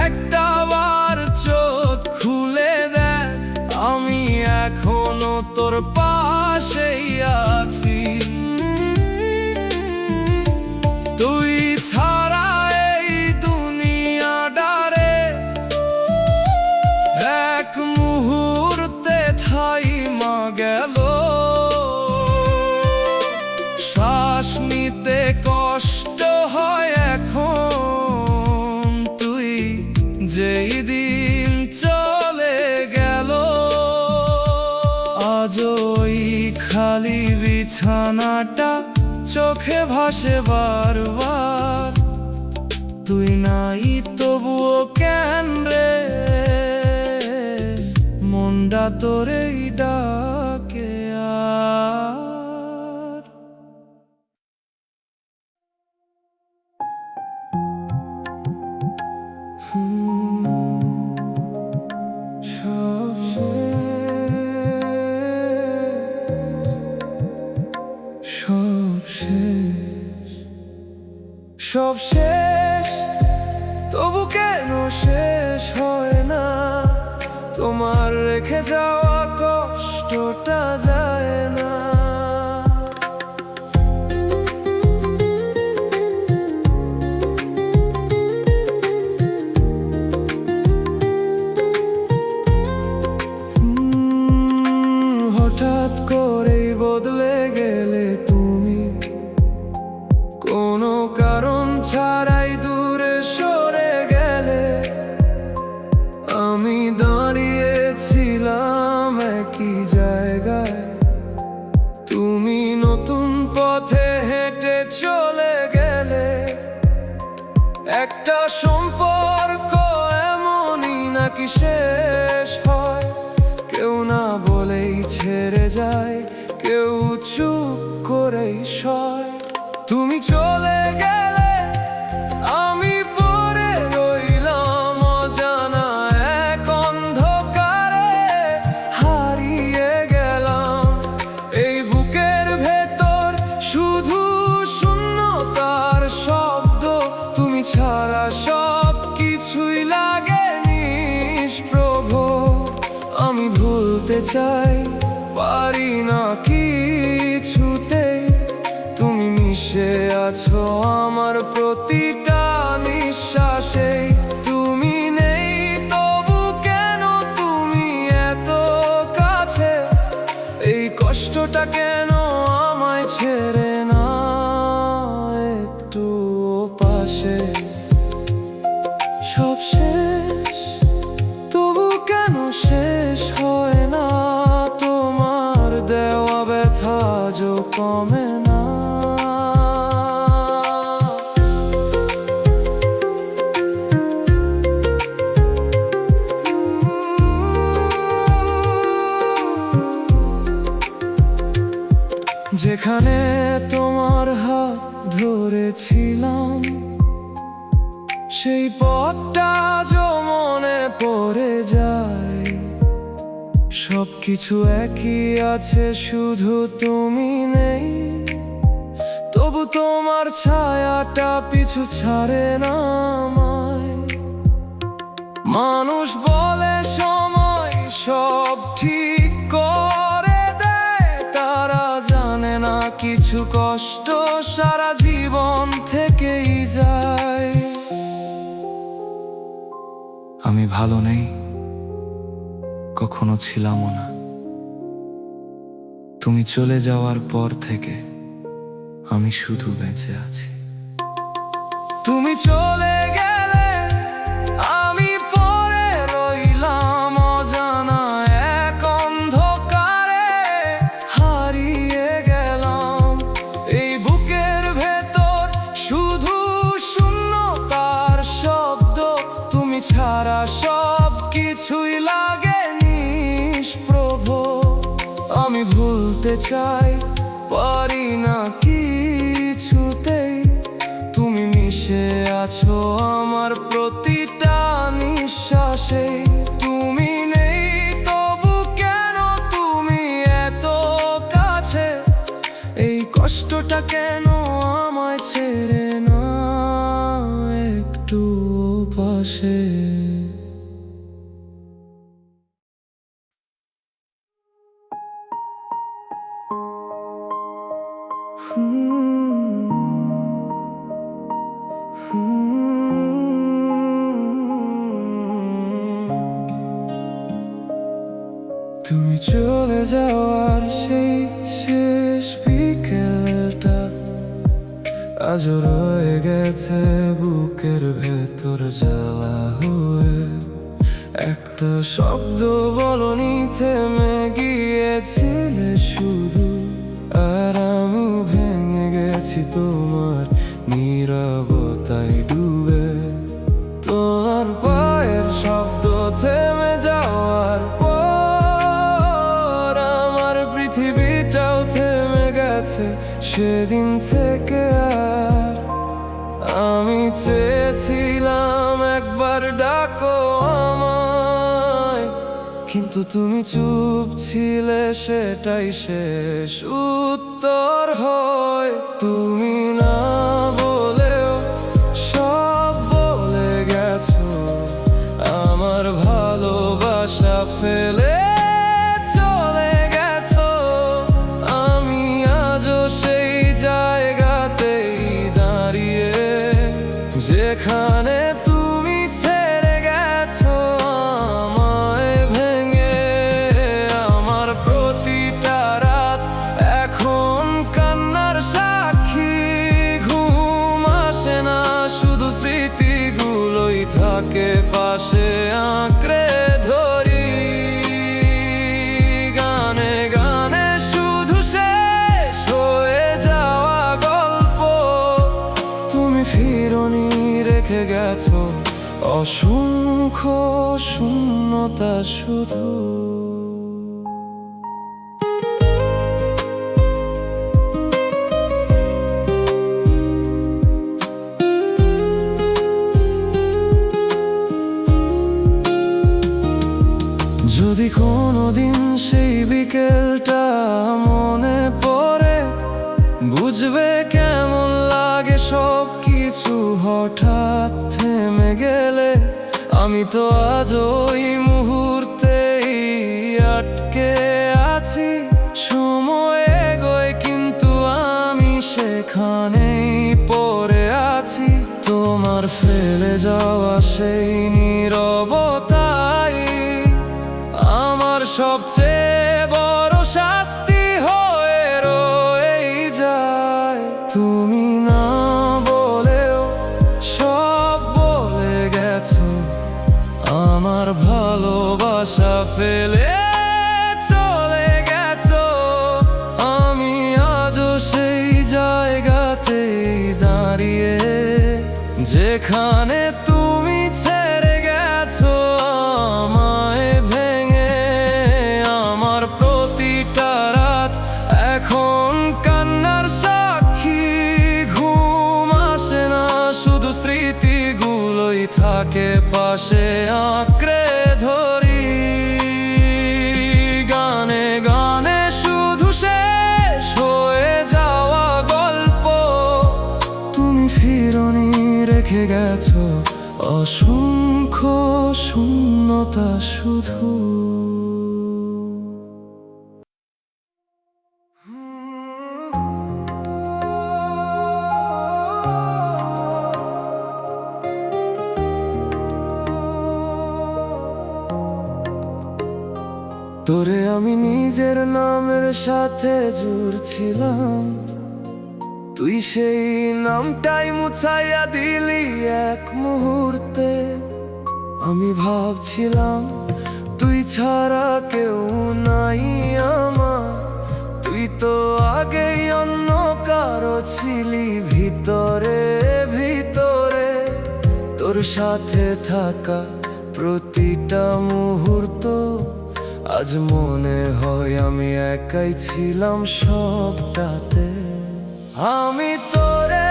একটা বার চোখ খুলে দেখ, আমি এখনো তোর পাশেই আছি। তুই ছাড়া এই দুনিয়াটারে এক মুহূর্তে থাইমা গেল। শ্বাস নিতে কষ্ট হয় এখন, তুই যেই দিন চলে গেল। আজ ওই খালি বিছানাটা চোখে ভাসে বারবার, তুই নাই তবুও কেন রে মনটা তোরেই ডাকে আর। সব শেষ, সব শেষ, তবু কেন শেষ হয় না? তোমার রেখে যাওয়া কষ্টটা যায় না। হঠাৎ করেই বদলে গেলে তুমি, কোনো কারণ ছাড়াই দূরে সরে গেলে। আমি দাঁড়িয়েছিলাম একই জায়গায়, তুমি নতুন ছেড়ে যায়, কেউ চুপ করেই সয়। তুমি চলে গেলে আমি পড়ে রইলাম অজানা এক অন্ধকারে, হারিয়ে গেলাম এই বুকের ভেতর শুধু শূন্যতার শব্দ। তুমি ছাড়া সব কিছুই লাগে নিষ্প্রভ। আমি ভুলতে চাই, পারি না কিছুতেই। তুমি মিশে আছো আমার প্রতিটা নিঃশ্বাসে। তুমি নেই তবু কেন তুমি এত কাছে? এই কষ্টটা কেন আমায় ছেড়ে না একটু পাশে? সব শেষ তবু কেন শেষ হয় না? তোমার দেওয়া ব্যথা আজও কমে না। যেখানে তোমার হাত ধরেছিলাম সেই পথটা আজও মনে পড়ে যায়। সবকিছু একই আছে, শুধু তুমি নেই। তবু তোমার ছায়াটা পিছু ছাড়ে না আমায়। মানুষ বলে সময় সব ঠিক করে দেয়, তারা জানে না কিছু কষ্ট সারা জীবন থেকেই যায়। আমি ভালো নেই, কখনো ছিলামও না। তুমি চলে যাওয়ার পর থেকে আমি শুধু বেঁচে আছি। তুমি চলে গেলে আমি পড়ে রইলাম অজানা এক অন্ধকারে, হারিয়ে গেলাম এই বুকের ভেতর শুধু শূন্যতার শব্দ। তুমি ছাড়া সব কিছুই লাগে নিষ্প্রভ। আমি ভুলতে চাই, পারি না কিছুতেই। তুমি মিশে আছো আমার প্রতিটা নিঃশ্বাসে। তুমি নেই তবু কেন তুমি এত কাছে? এই কষ্টটা কেন আমায় ছেড়ে না একটু পাশে? তুমি চলে যাওয়ার সেই শেষ বিকেলটা আজও রয়ে গেছে বুকের ভেতর জ্বালা হয়ে। একটা শব্দ বলনি, থেমে গিয়েছিলে শুধু। আর আমি ভেঙে গেছি তোমার নীরবতায় ডুবে। তোমার পায়ের শব্দ থেমে যাওয়ার পর আমার পৃথিবীটাও থেমে গেছে সেদিন থেকে। আর আমি চেয়েছিলাম একবার ডাকো আমায়, কিন্তু তুমি চুপ ছিলে, সেটাই শেষ উত্তর হয়। তুমি না বলেও সব বলে গেছো, আমার ভালোবাসা ফেলে চলে গেছো। আমি আজও সেই জায়গাতেই দাঁড়িয়ে, যেখানে তুমি ছেড়ে গেছো আমায় ভেঙে। আমার প্রতিটা রাত এখন কান্নার সাক্ষী, ঘুম আসে না, শুধু স্মৃতিগুলোই থাকে পাশে আঁকড়ে ধরি। গানে গানে শুধু শেষ হয়ে যাওয়া গল্প। তুমি ফিরোনি, রেখে গেছো অসংখ্য শূন্যতা শুধু। যদি কোনোদিন সেই বিকেলটা মনে পড়ে, বুঝবে কেমন লাগে সব কিছু হঠাৎ থেমে গেলে। আমি তো আজ ওই মুহূর্তেই আটকে আছি, সময় এগোয় কিন্তু আমি সেখানেই পড়ে আছি। তোমার ফেলে যাওয়া সেই নীরবতাই আমার সবচেয়ে বড় শাস্তি হয়ে রয়ে যায়। তুমি না বলেও সব বলে গেছো, আমার ভালোবাসা ফেলে চলে গেছো। আমি আজও সেই জায়গাতেই দাঁড়িয়ে, যেখানে তুমি ছেড়ে গেছো আমায় ভেঙে। আমার প্রতিটা রাত এখন কান্নার সাক্ষী, ঘুম আসে না, শুধু স্মৃতিগুলোই থাকে পাশে আঁকড়ে ধরি। গানে গানে শুধু শেষ হয়ে যাওয়া গল্প, তুমি ফিরোনি, রেখে গেছো অসংখ্য শূন্যতা শুধু। তোরে আমি নিজের নামের সাথে জুড়ছিলাম, তুই সেই নামটাই মুছাইয়া দিলি এক মুহূর্তে। আমি ভাবছিলাম তুই ছাড়া কেউ নাই আমার, তুই তো আগেই অন্য কারো ছিলি ভিতরে ভিতরে। তোর সাথে থাকা প্রতিটা মুহূর্ত আজ মনে হয় আমি একাই ছিলাম সবটাতে। আমি তোরে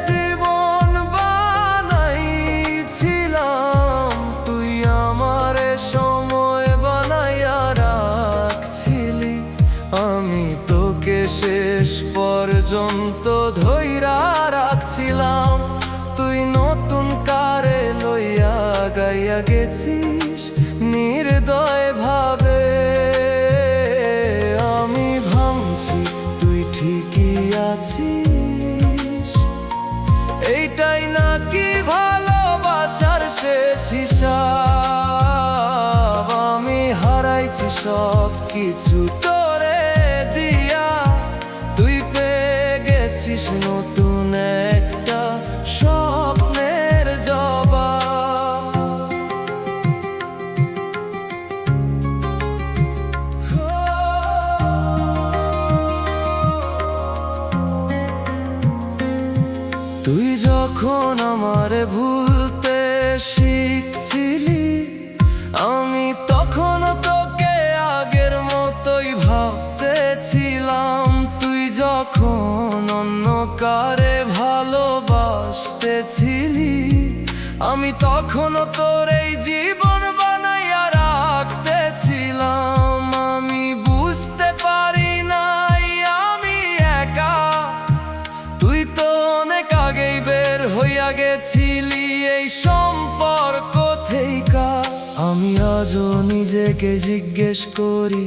জীবন বানাইছিলাম, তুই আমারে সময় বানাইয়া রাখছিলি। আমি তোকে শেষ পর্যন্ত ধইরা রাখছিলাম, তুই নতুন কারে লইয়া গাইয়া গেছিস নির্দয় ভাবে। আমি ভাবছি তুই ঠিকই আছিস, এইটাই নাকি ভালোবাসার শেষ হিসাব। আমি হারাইছি সব কিছু তোরে দিয়া, তুই পেয়ে গেছিস নতুন একটা স্বপ্নের জবাব। তুই যখন আমারে ভুলতে শিখছিলি, আমি তখনও তোকে আগের মতোই ভাবতেছিলাম। তুই যখন অন্য কারে ভালোবাসতেছিলি, আমি তখনও তোর এই জীবন বানাইয়া রাখতেছিলাম। আমি বুঝতে পারি নাই আমি একা, তুই তো অনেক আগেই বের হইয়া গেছিলি এই সম্পর্ক থেইকা। আমি আজও নিজেকে জিজ্ঞেস করি,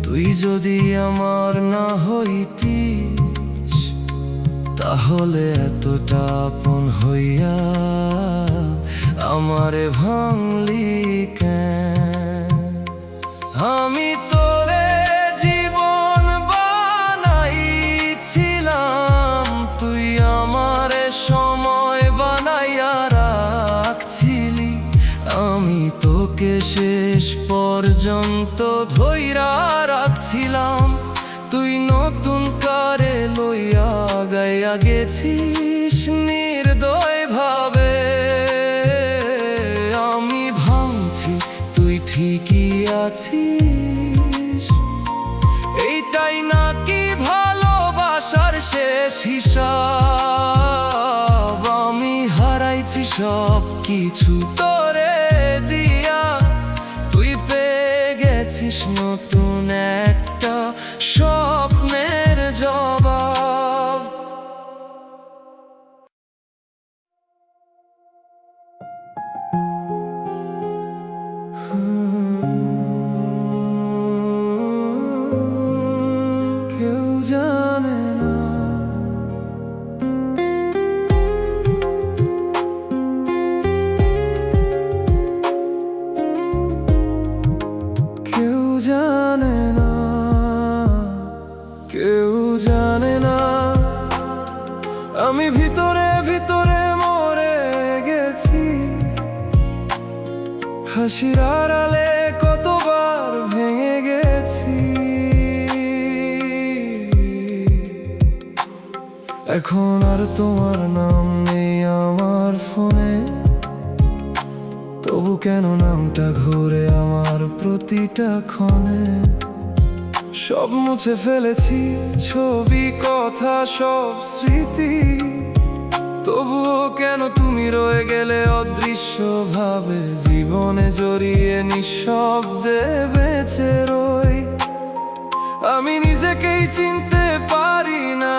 তুই যদি আমার না হইতিস, তাহলে এতটা আপন হইয়া আমারে ভাঙলি কেন? আমি তোরে জীবন বানাইছিলাম, তুই আমারে সময় বানাইয়া রাখছিলি। আমি তোকে শেষ পর্যন্ত ধইরা রাখছিলাম, তুই নতুন কারে লইয়া গাইয়া গেছিস নির্দয় ভাবে। আমি ভাবছি তুই ঠিকই আছিস, এইটাই নাকি ভালোবাসার শেষ হিসাব। আমি হারাইছি সব কিছু তোরে দিয়া, তুই পেয়ে গেছিস নতুন একটা স্বপ্নের জবাব। কেউ জানে না কেউ জানে না কেউ জানে না আমি ভিতরে ভিতরে মরে গেছি। হাসির আড়ালে কতবার ভেঙে গেছি। এখন আর তোমার নাম নেই আমার ফোনে, তবু কেন নামটা ঘুরে আমার প্রতিটা ক্ষণে। সব মুছে ফেলেছি, ছবি কথা সব স্মৃতি, তবুও কেন তুমি রয়ে গেলে অদৃশ্য ভাবে। জীবনে জড়িয়ে নিঃশব্দে বেঁচে রই, আমি নিজেকেই চিনতে পারি না।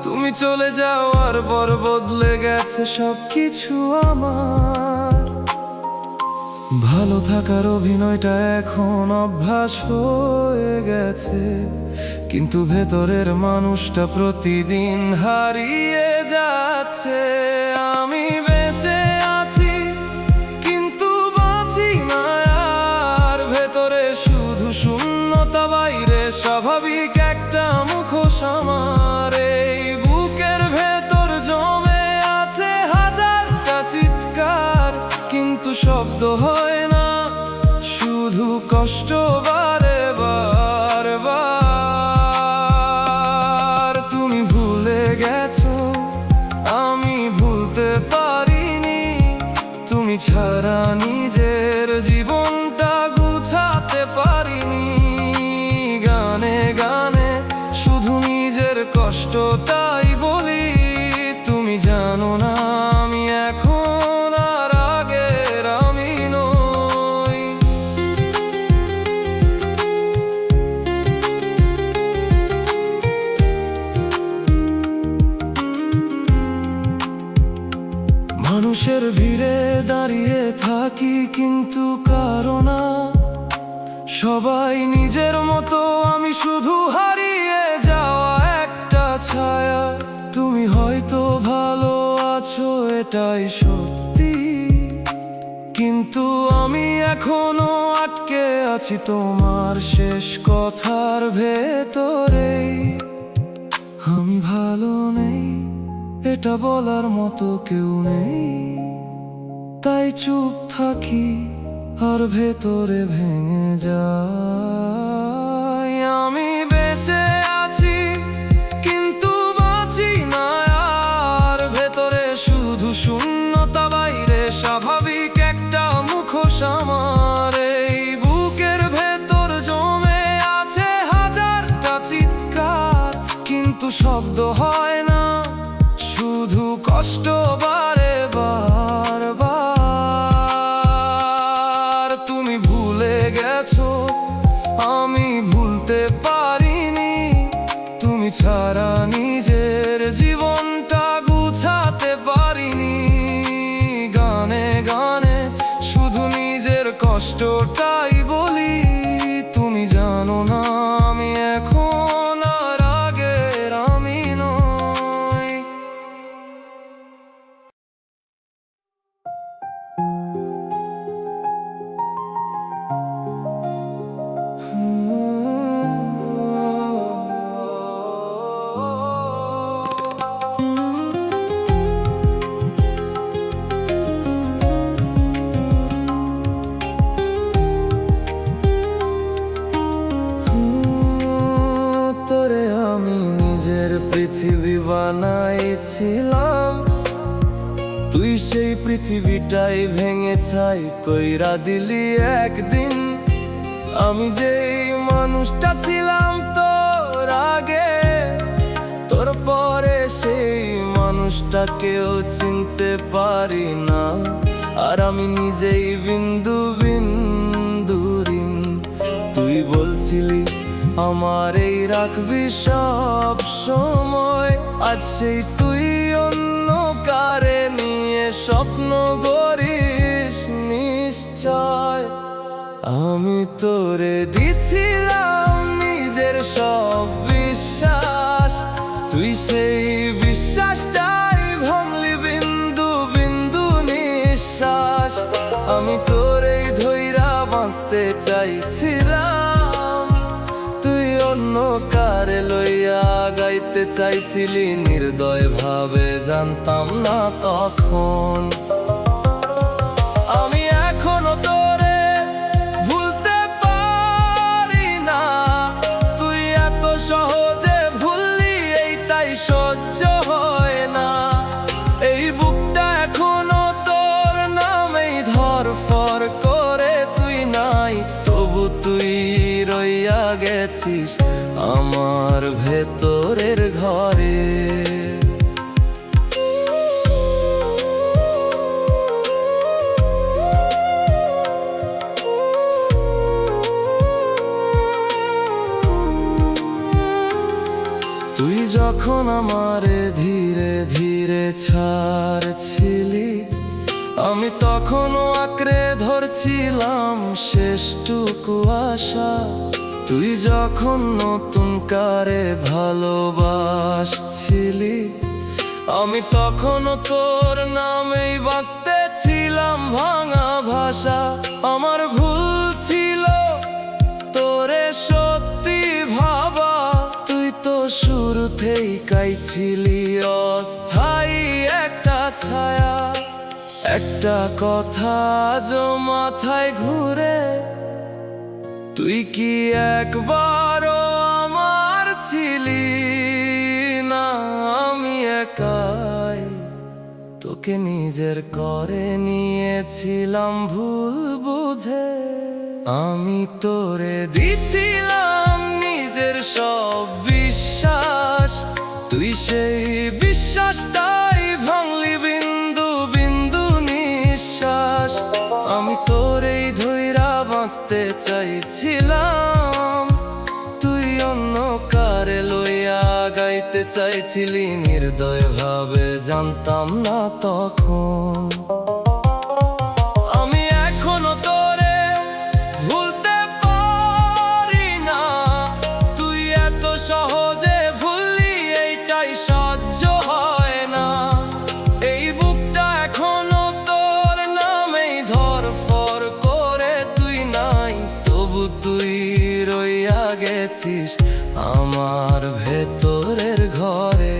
তুমি চলে যাওয়ার পর বদলে গেছে সবকিছু আমার। ভালো থাকার অভিনয়টা এখন অভ্যাস হয়ে গেছে, কিন্তু ভেতরের মানুষটা প্রতিদিন হারিয়ে যাচ্ছে। আমি বেঁচে আছি কিন্তু বাঁচি না আর, ভেতরে শুধু শূন্যতা, বাইরে স্বাভাবিক একটা মুখোশ আমার। এই বুকের ভেতর জমে আছে হাজারটা চিৎকার, কিন্তু শব্দ হয় না, শুধু কষ্ট বারে বার বার। তুমি ভুলে গেছো, আমি ভুলতে পারিনি। তুমি ছাড়া নিজের জীবনটা গুছাতে পারিনি। গানে গানে শুধু নিজের কষ্টটাই বলি। তুমি জানো না আমি এখন আর আগের আমি নই। মানুষের ভিড়ে দাঁড়িয়ে থাকি কিন্তু কারো না, সবাই নিজের মতো, আমি শুধু হারিয়ে যাওয়া একটা ছায়া। তুমি হয়তো ভালো আছো এটাই সত্যি, কিন্তু আমি এখনো আটকে আছি তোমার শেষ কথার ভেতরেই। আমি ভালো নেই এটা বলার মতো কেউ নেই, তাই চুপ থাকি আর ভেতরে ভেঙে যাই। আমি বেঁচে আছি কিন্তু বাঁচি না আর, ভেতরে শুধু শূন্যতা, বাইরে স্বাভাবিক একটা মুখোশ আমার। এই বুকের ভেতর জমে আছে হাজারটা চিৎকার, কিন্তু শব্দ হয় না, শুধু কষ্ট বারে বার বার। তুমি ভুলে গেছো, আমি ভুলতে পারিনি। তুমি ছাড়া নিজের জীবনটা গুছাতে পারিনি। গানে গানে শুধু নিজের কষ্টটাই বলি। তুমি জানো না আমি এখন আর আগের আমি নই। তোরে আমি নিজের পৃথিবী বানাইছিলাম, তুই সেই পৃথিবীটাই ভেঙে ছাই কইরা দিলি একদিন। আমি যেই মানুষটা ছিলাম তোর আগে, তোর পরে সেই মানুষটাকেও চিনতে পারি না। আর আমি নিজেই বিন্দু বিন্দু আমার এই রাখবি সব সময়। আজ সেই তুই অন্য কারে নিয়ে স্বপ্ন গড়িস নিশ্চয়। আমি তোরে দিছিলাম নিজের সব বিশ্বাস, তুই সেই বিশ্বাসটাই ভাঙলি বিন্দু বিন্দু নিঃশ্বাস। আমি তোরেই ধইরা বাঁচতে চাইছিলাম, তুই অন্য কারে লইয়া গাইতে চাইছিলি নির্দয় ভাবে, জানতাম না তখন। আমি এখনো তোরে ভুলতে পারি না, তুই এত সহজে ভুললি এইটাই সহ্য হয় না। এই বুকটা এখনো তোর নামেই ধরফর করে, তুই নাই তবু তুই রইয়া গেছিস আমার ভেতরের ঘরে। তুই যখন আমারে ধীরে ধীরে ছাড়ছিলি, আমি তখনও আঁকড়ে ধরছিলাম শেষটুকু আশা। তুই যখন নতুন কারে ভালোবাসছিলি, আমি তখনও তোর নামেই বাঁচতে ছিলাম ভাঙা ভাষা। আমার ভুল ছিল তোরে সত্যি ভাবা, তুই তো শুরুতেই কাইছিলি অস্থায়ী একটা ছায়া। একটা কথা আজও মাথায় ঘুরে, তুই কি একবারও আমার ছিলি না। আমি একাই তোকে নিজের করে নিয়েছিলাম ভুল বুঝে। আমি তোরে দিছিলাম নিজের সব বিশ্বাস, তুই সেই বিশ্বাসটাই ভাঙলি বিন্দু বিন্দু নিঃশ্বাস। আমি তোরেই ধইরা বাঁচতে চাইছিলাম, তুই অন্য কারে লইয়া গাইতে চাইছিলি নির্দয় ভাবে, জানতাম না তখন। আমি এখনো তোরে ভুলতে পারি না, তুই এত সহজে ভুললি এইটাই সহ্য হয় না। এই বুকটা এখনো তোর নামেই ধরফর করে, তুই নাই তবু তুই রইয়া গেছিস আমার ভেতরের ঘরে।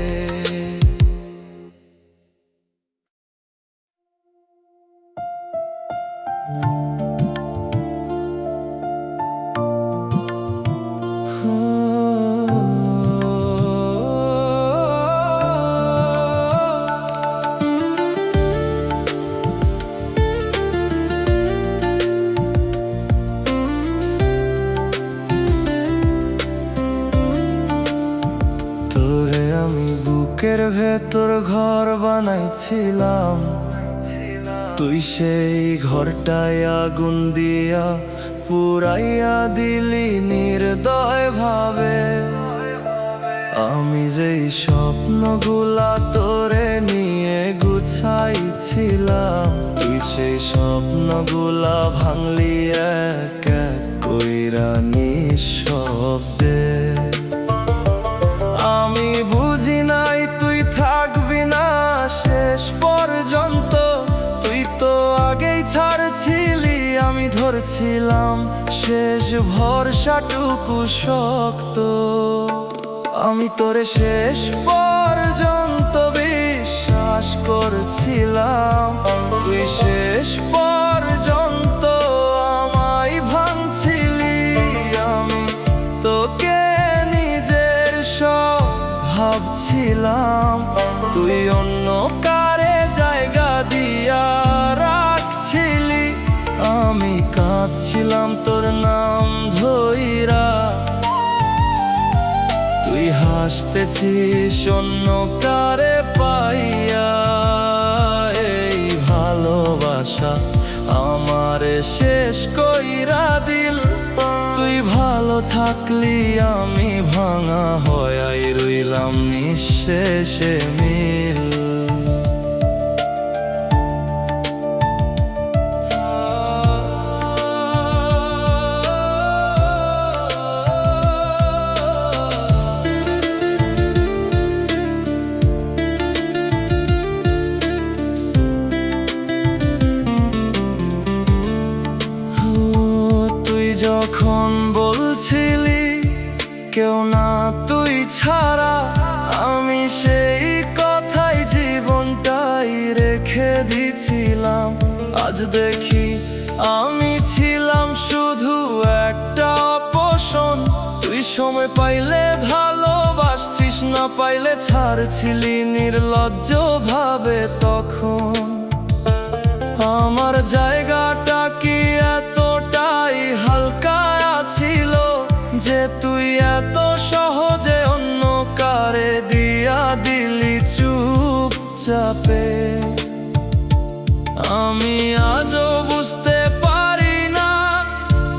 তোরে আমি বুকের ভেতর ঘর বানাইছিলাম, তুই সেই ঘরটায় আগুন দিয়া পুরাইয়া দিলি নির্দয় ভাবে। আমি যেই স্বপ্নগুলা তোরে নিয়ে গুছাইছিলাম, তুই সেই স্বপ্নগুলা ভাঙলি এক এক কইরা নিঃশব্দে। আমি বুঝি নাই তুই থাকবি না শেষ পর্যন্ত, তুই তো আগেই ছাড়ছিলি, আমি ধরছিলাম শেষ ভরসাটুকু শক্ত। আমি তোরে শেষ পর্যন্ত বিশ্বাস করছিলাম, তুই শেষ পর্যন্ত আমায় ভাঙছিলি। আমি তোকে নিজের সব ভাবছিলাম, তুই অন্য কারে জায়গা দিয়া রাখছিলি। আমি কাঁদছিলাম তোর নাম ধইরা, তুই হাসতেছিস অন্য কারে পাইয়া। এই ভালোবাসা আমারে শেষ কইরা দিল, তুই তুই ভালো থাকলি আমি ভাঙা হয়াই রইলাম নিঃশেষে মিল। যখন বলছিলি কেউ না তুই ছাড়া, আমি সেই কথাই জীবনটাই রেখে দিছিলাম। আজ দেখি আমি ছিলাম শুধু একটা অপশন। তুই সময় পাইলে ভালোবাসছিস, না পাইলে ছাড়ছিলি নির্লজ্জ ভাবে। তখন আমার জায়গাটা কি এতটাই হালকা ছিল যে তুই এত সহজে অন্য কারে দিয়া দিলি চুপচাপে? আমি আজও বুঝতে পারি না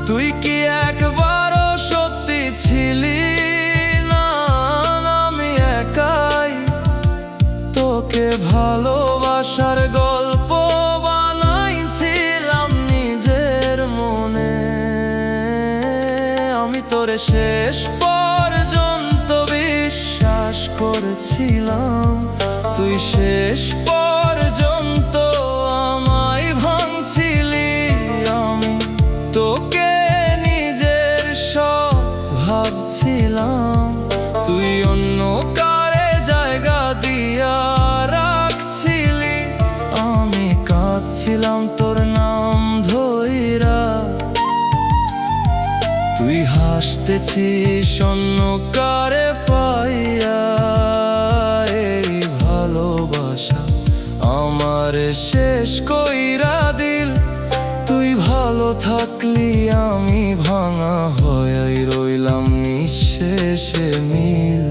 তুই কি একবারও সত্যি ছিলি না। আমি একাই তোকে ভালোবাসার গল্প বানাইছিলাম নিজের মনে। আমি তোরে শেষ পর্যন্ত বিশ্বাস করেছিলাম, তুই শেষ পর্যন্ত আমায় ভাঙছিলি। আমি তোকে নিজের সব ভাবছিলাম, তুই অন্য কারে জায়গা দিয়া রাখছিলি। আমি কাঁদছিলাম তোর নাম ধইরা, তুই হাসতেছিস অন্য কারে পাইয়া। এই ভালোবাসা আমার শেষ কইরা দিল, তুই ভালো থাকলি আমি ভাঙা হয়াই রইলাম নিঃশেষে মিল।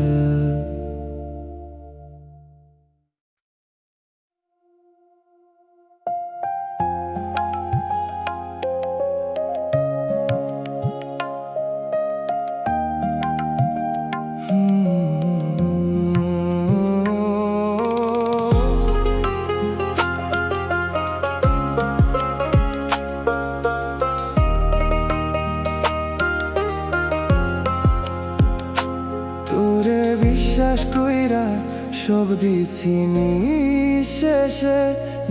তোরে বিশ্বাস কইরা সব দিছি নিঃশেষে,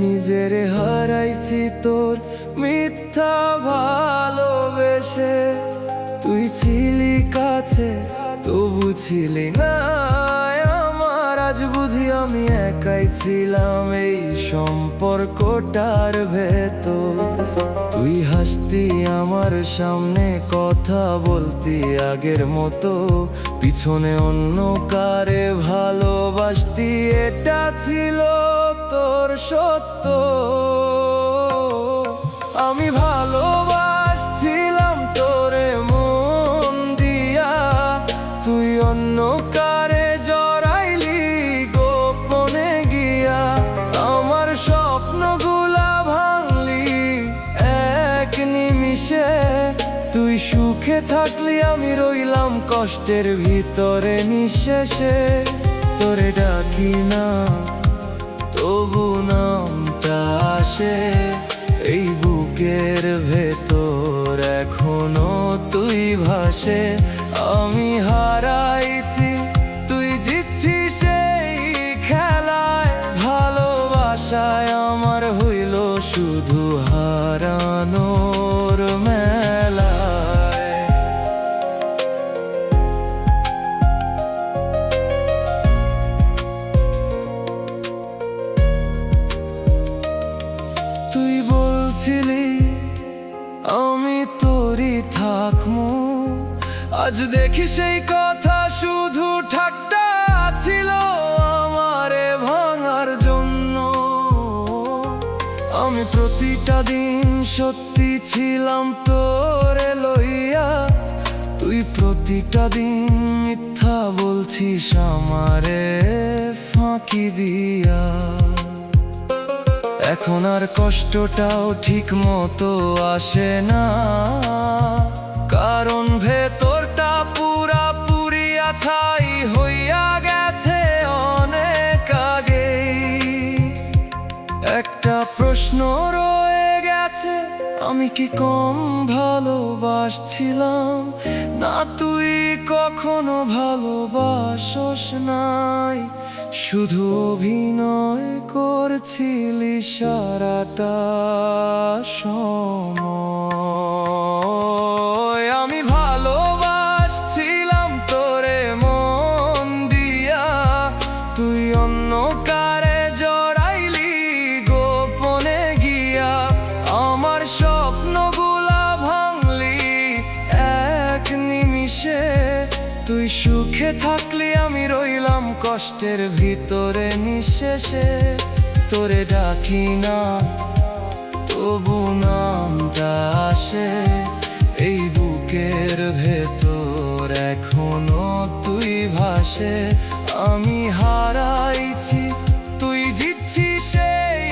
নিজের হারাইছি তোর মিথ্যা ভালোবেসে। তুই ছিলি কাছে তবু ছিলি না আমার, আজ বুঝি আমি একাই ছিলাম এই সম্পর্কটার ভেতর। তুই হাসতি আমার সামনে, কথা বলতি আগের মতো, পিছনে অন্য কারে ভালোবাসতি। এটা ছিল তোর সত্য। আমি ভালোবাসছিলাম তোরে মন দিয়া, তুই অন্য কারে জড়াইলি গোপনে গিয়া। আমার স্বপ্নগুলা ভাঙলি এক নিমিষে, তুই সুখে থাকলি আমি রইলাম কষ্টের ভিতরে নিঃশেষে। তোরে ডাকি না তবু নামটা আসে এই বুকের ভেতর, এখনো তুই ভাসে। আমি হারাইছি তুই জিতছিস সেই খেলায়, ভালোবাসায় আমার হইল শুধু হারানোর মেলায়। তুই বলছিলি আমি তোরই থাকমু, আজ দেখি সেই কথা শুধু ঠাট্টা ছিল আমারে ভাঙার জন্য। আমি প্রতিটা দিন সত্যি ছিলাম তোরে লইয়া, তুই প্রতিটা দিন মিথ্যা বলছিস আমারে ফাঁকি দিয়া। এখন আর কষ্টটাও ঠিক মতো আসে না, কারণ কি কম ভালোবাসছিলাম না, তুই কখনো ভালোবাসস নাই, শুধু অভিনয় করছিলি সারাটা সময়। আমি ভালোবাসছিলাম তোরে মন দিয়া, তুই অন্য কারে জড়াইলি গোপনে গিয়া, আমার স্বপ্নগুলা ভাঙলি এক নিমিষে। তুই সুখে থাকলি আমি রইলাম কষ্টের ভিতরে নিঃশেষে। তোরে ডাকি না তবু নামটা আসে এই বুকের ভেতর, এখনো তুই ভাসে। আমি হারাইছি তুই জিতছিস সেই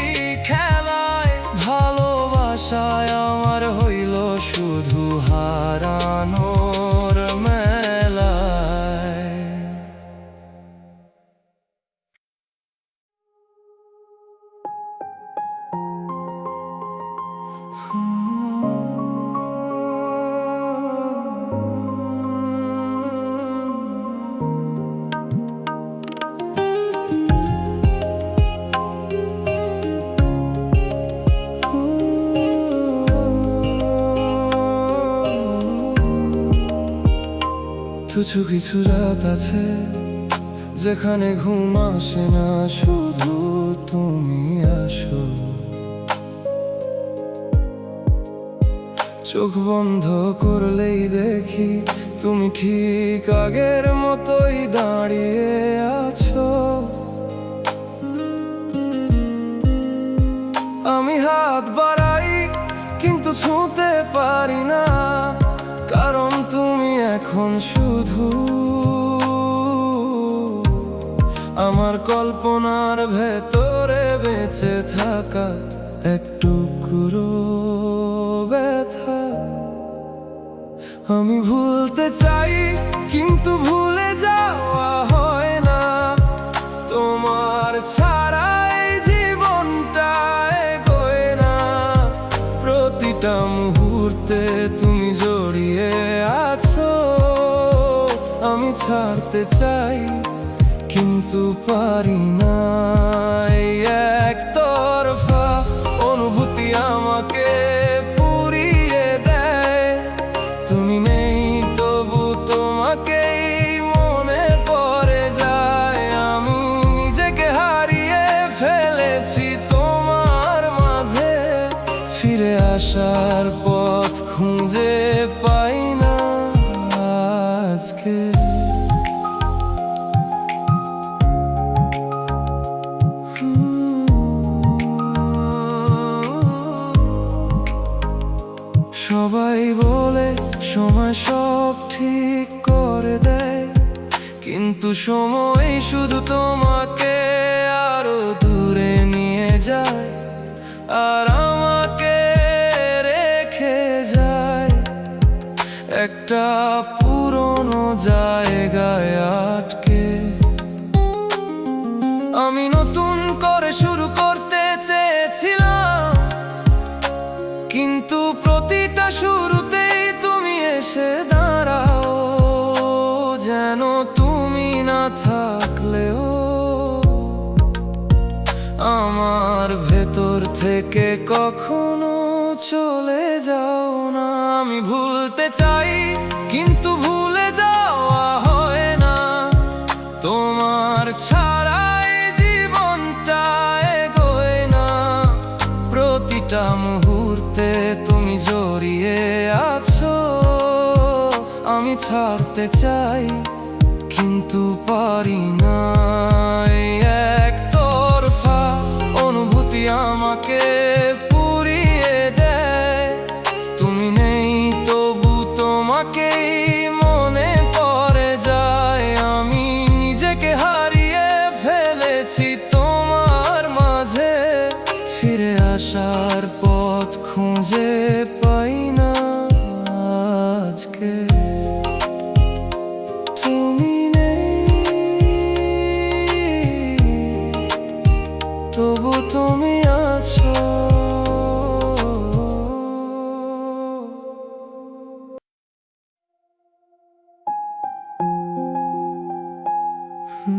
খেলায়, ভালোবাসায় আমার হইল শুধু হারানোর মেলায়। কিছু কিছু রাত আছে যেখানে ঘুম আসে না, শুধু তুমি আসো। চোখ বন্ধ করলেই দেখি তুমি ঠিক আগের মতোই দাঁড়িয়ে আছো। আমি হাত বাড়াই কিন্তু ছুঁতে পারি না, কারণ তুমি এখন শুধু আমার কল্পনার ভেতরে বেঁচে থাকা এক টুকরো ব্যথা। আমি ভুলতে চাই কিন্তু ভুলে যাওয়া হয় না, তোমার ছাড়া এই জীবনটা এগোয় না। প্রতিটা মুহূর্তে তুমি জড়িয়ে আছো, আমি ছাড়তে চাই কিন্তু পারি না। এই একতরফা অনুভূতি আমাকে পুড়িয়ে দেয়, তুমি নেই তবু তোমাকেই মনে পড়ে যায়। আমি নিজেকে হারিয়ে ফেলেছি তোমার মাঝে, ফিরে আসার পথ খুঁজে পাই না আজকে। সবাই বলে সময় সব ঠিক করে দেয়, কিন্তু সময় শুধু তোমাকে আরো দূরে নিয়ে যায়, আর আমাকে রেখে যায় একটা পুরনো জায়গায় আটকে। আমি নতুন করে শুরু করতে চেয়েছিলাম, কিন্তু প্রতিটা শুরুতেই তুমি এসে দাঁড়াও, যেন তুমি না থাকলেও আমার ভেতর থেকে কখনো চলে যাও না। আমি ভুলতে চাই কিন্তু ভুলে যাওয়া হয় না, তোমার ছাড়া এই জীবনটা এগোয় না। প্রতিটা মুহূর্তে তুমি জড়িয়ে আছো, আমি ছাড়তে চাই কিন্তু পারি না। এই একতরফা অনুভূতি আমাকে পুড়িয়ে দেয়, তুমি নেই তবু তোমাকেই মনে পড়ে যায়। আমি নিজেকে হারিয়ে ফেলেছি তোমার মাঝে, ফিরে আসার পথ খুঁজে পাই না আজকে। তুমি নেই তবু তুমি আছো। ভাঙা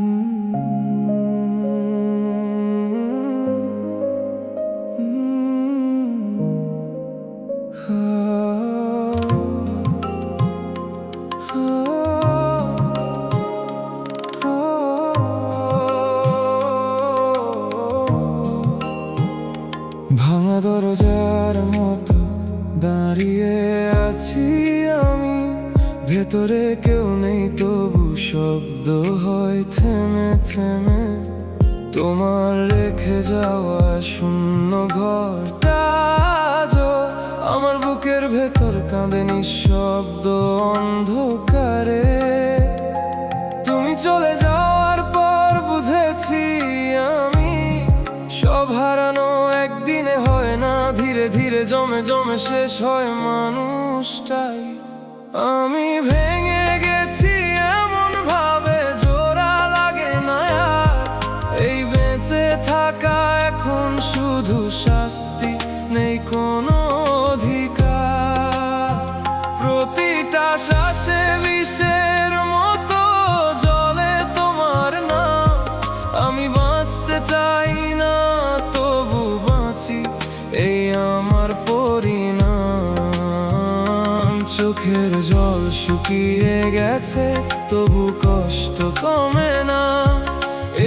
দরজার মতো দাঁড়িয়ে আছি আমি, ভেতরে কেউ নেই তবু শব্দ হয় থেমে থেমে। তোমার রেখে যাওয়া শূন্য ঘরটা আজও আমার বুকের ভেতর কাঁদে নিঃশব্দ অন্ধকারে। তুমি চলে যাওয়ার পর বুঝেছি আমি, সব হারানো একদিনে হয় না, ধীরে ধীরে জমে জমে শেষ হয় মানুষটাই। আমি ভেঙে গেছি এমন ভাবে জোড়া লাগে না আর, এই বেঁচে থাকা এখন শুধু শাস্তি, নেই কোনো অধিকার। প্রতিটা শ্বাসে বিষের মতো জলে তোমার নাম, আমি বাঁচতে চাই না তবু বাঁচি, এই আমার পরিণাম। চোখের জল শুকিয়ে গেছে তবু কষ্ট কমে না,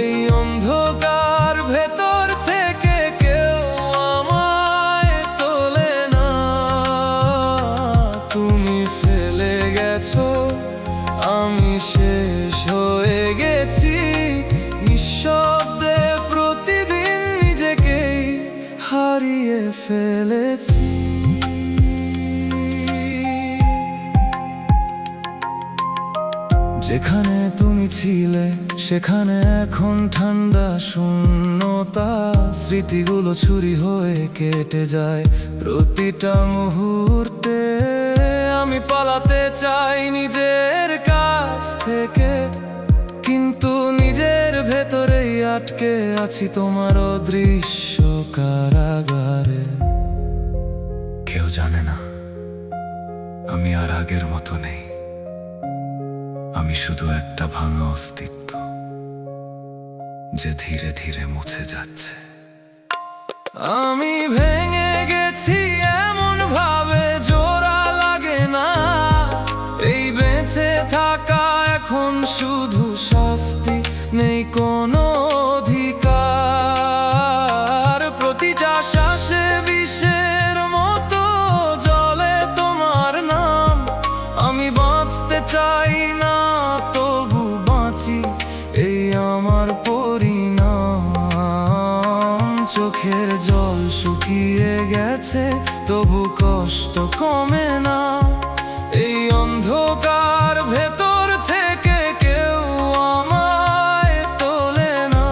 এই অন্ধকার ভেতর থেকে কেউ আমায় তোলে না। তুমি ফেলে গেছো, আমি শেষ হয়ে গেছি, নিঃশব্দে প্রতিদিন নিজেকেই হারিয়ে ফেলেছি। যেখানে তুমি ছিলে সেখানে এখন ঠান্ডা শূন্যতা, স্মৃতিগুলো ছুরি হয়ে কেটে যায় প্রতিটা মুহূর্তে। আমি পালাতে চাই নিজের কাছ থেকে, কিন্তু নিজের ভেতরেই আটকে আছি তোমার অদৃশ্য কারাগারে। কেউ জানে না আমি আর আগের মতো নেই, আমি শুধু একটা ভাঙা অস্তিত্ব যে ধীরে ধীরে মুছে যাচ্ছে। আমি ভেঙে গেছি এমন ভাবে জোড়া লাগে না, এই বেঁচে থাকা এখন শুধু শাস্তি, নেই কোনো অধিকার। প্রতিটা শ্বাসে বিষের মতো জলে তোমার নাম, আমি বাঁচতে চাই না তবু বাঁচি, এই আমার পরিণাম। চোখের জল শুকিয়ে গেছে তবু কষ্ট কমে না, এই অন্ধকার ভেতর থেকে কেউ আমায় তোলে না।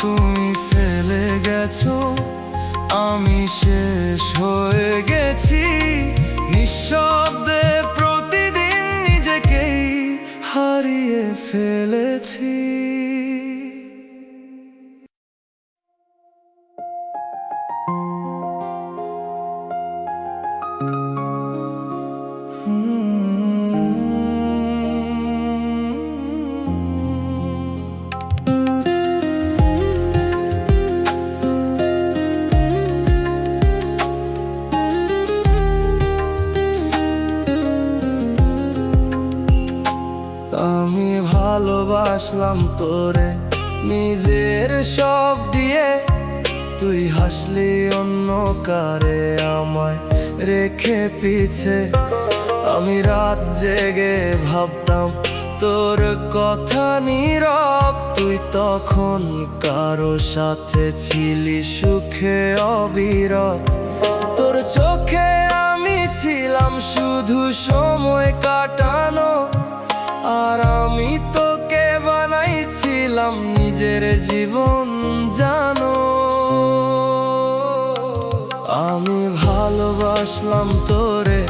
তুমি ফেলে গেছো, আমি শেষ হয়ে গেছি, নিঃশব্দে প্রতিদিন নিজেকেই হারিয়ে ফেলেছি। আমি ভালোবাসলাম তোরে নিজের সব দিয়ে, তুই হাসলি অন্য কারে আমায় রেখে পিছে। আমি রাত জেগে ভাবতাম তোর কথা নীরব, তুই তখন কারো সাথে ছিলি সুখে অবিরত। তোর চোখে আমি ছিলাম শুধু সময় কাটানো, আর আমি তোকে বানাইছিলাম নিজের জীবন জানো। আমি ভালোবাসলাম তোরে,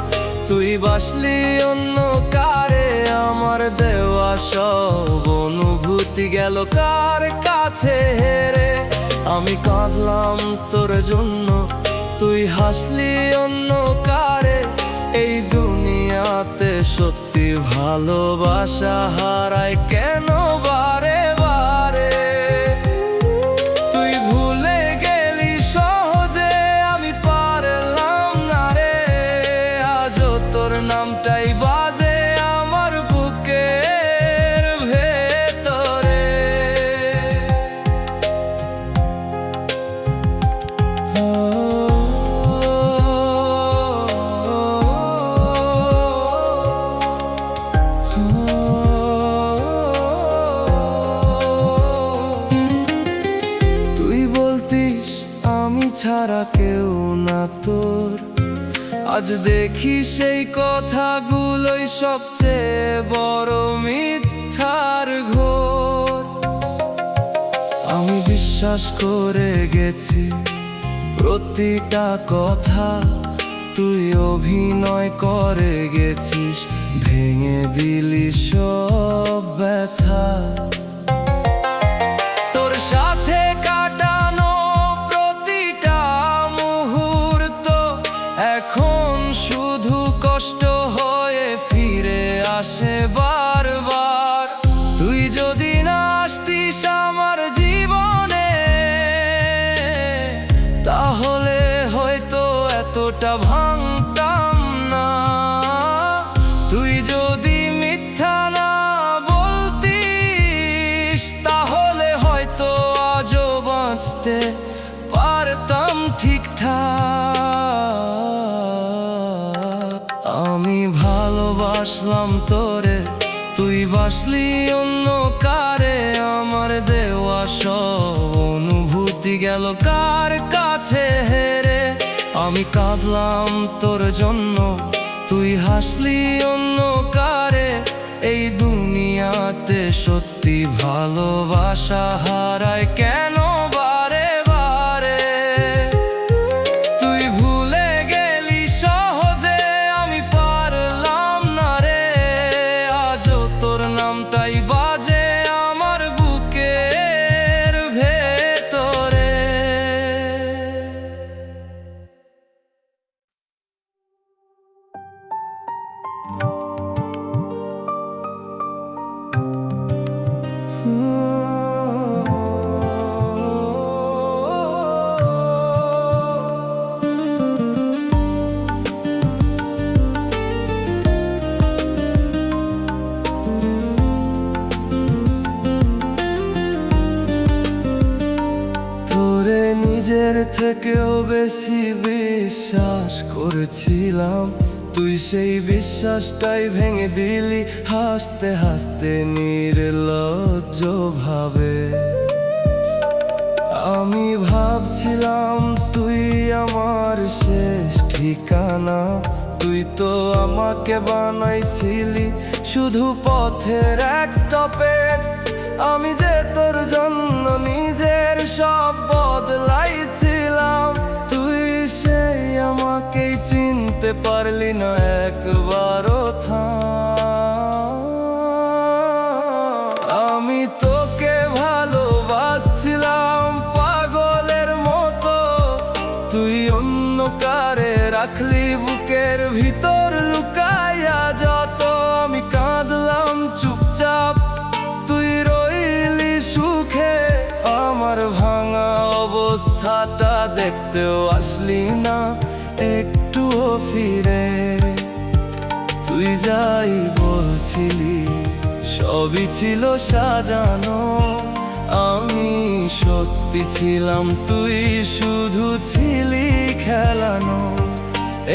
তুই বাসলি অন্য কারে, আমার দেওয়া সব অনুভূতি গেল কার কাছে হেরে। আমি কাঁদলাম তোর জন্য, তুই হাসলি অন্য কারে, এই দুনিয়াতে সত্যি ভালো ভালোবাসা হারায় কেন বারে বারে? তুই ভুলে গেলি সহজে, আমি পারলাম না রে। আজও তোর নামটাই বাজে আমার বুকের ভেতরে। তুই বলতিস আমি ছাড়া কেউ না তোর, আজ দেখি সেই কথাগুলোই সবচেয়ে বড় মিথ্যার ঘোর। আমি বিশ্বাস করে গেছি প্রতিটা কথা, তুই অভিনয় করে গেছিস, ভেঙে দিলি সব ব্যথা। তোর সাথে কাটানো প্রতিটা মুহূর্ত এখন শুধু কষ্ট হয়ে ফিরে আসে বারবার। তুই যদি না আসতিস আমার জীবনে, তাহলে হয়তো এতটা ভাঙতাম না। তুই যদি মিথ্যা না বলতিস, তাহলে হয়তো আজও বাঁচতে পারতাম ঠিকঠাক। আমি ভালোবাসলাম তোরে, তুই বাসলি অন্য কারে। আমার দেওয়া সব অনুভূতি গেল কার কাছে হেরে। আমি কাঁদলাম তোর জন্য, তুই হাসলি অন্য কারে। এই দুনিয়াতে সত্যি ভালোবাসা হারায় কেন বারে বারে? তুই ভুলে গেলি সহজে, আমি পারলাম না রে। আজও তোর নামটাই বাজে আমার বুকের ভেতরে। তোরে নিজের থেকেও বেশি বিশ্বাস করেছিলাম, তুই সেই বিশ্বাসটাই ভেঙে দিলি হাসতে হাসতে নির্লজ্জ ভাবে। আমি ভাবছিলাম তুই আমার শেষ ঠিকানা, তুই তো আমাকে বানাইছিলি শুধু পথের এক স্টপেজ। আমি যে তোর জন্য নিজের সব বদলাইছিলাম, তুই সেই আমাকেই চিনতে পারলি না একবারও আমি তোকে ভালোবাসছিলাম পাগলের মতো, তুই অন্য কারে রাখলি বুকের ভিতর লুকাইয়া যত। আমি কাঁদলাম চুপচাপ, তুই রইলি সুখে। আমার ভাঙা অবস্থাটা দেখতেও আসলি না একটুও ফিরে। তুই যাই বলছিলি সবই ছিল সাজানো, আমি সত্যি ছিলাম, তুই শুধু ছিলি খেলানো।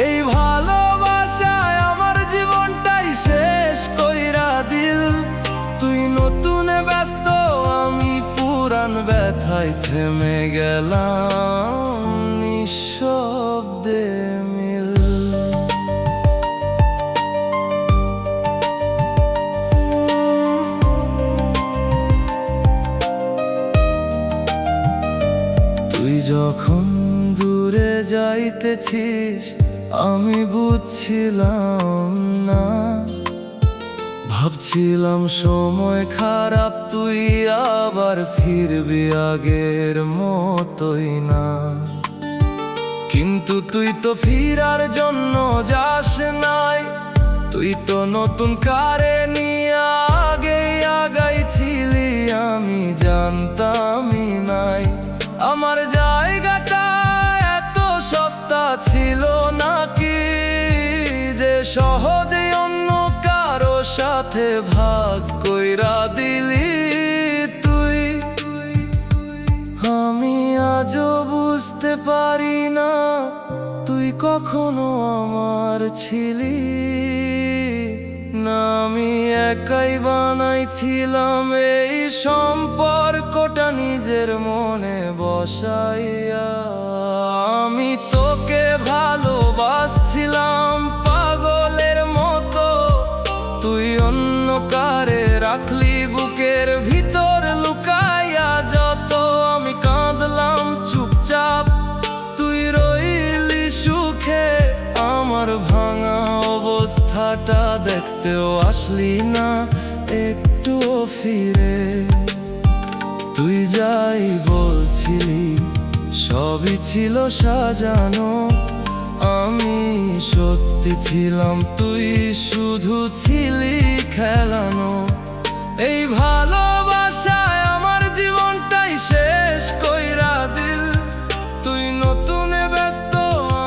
এই ভালোবাসায় আমার জীবনটাই শেষ কইরা দিল। তুই নতুনে ব্যস্ত, আমি পুরান ব্যথায় থেমে গেলাম নিঃশব্দে মিল। তুই যখন দূরে যাইতেছিস আমি বুঝছিলাম না, ভাবছিলাম সময় খারাপ, তুই আবার ফিরবি আগের মতোই না। কিন্তু তুই তো ফিরার জন্য যাস নাই, তুই তুই তো নতুন কারে নিয়ে আগেই আগাইছিলি, আমি জানতামই নাই আমার জায়গাটা এত সস্তা ছিল নাকি, যে সহজে অন্য কারো সাথে ভাগ কইরা দিলি তুই। আমি আজও বুঝতে পারি না তুই কখনো আমার ছিলি না, আমি একাই বানাইছিলাম এই সম্পর্কটা নিজের মনে বসাইয়া। আমি তোকে ভালোবাসছিলাম পাগলের মতো, তুই অন্য কারে রাখলি বুকের ভিতর লুকাইয়া। যত আমি কাঁদলাম চুপচাপ, তুই রইলি সুখে, আমার ভাঙা অবস্থাটা দেখতেও আসলি না একটুও ফিরে। তুই যাই বলছিলি সবই ছিল সাজানো, আমি সত্যি ছিলাম, তুই শুধু ছিলি খেলানো। এই ভালোবাসায় আমার জীবনটাই শেষ কইরা দিল, তুই নতুনে ব্যস্ত,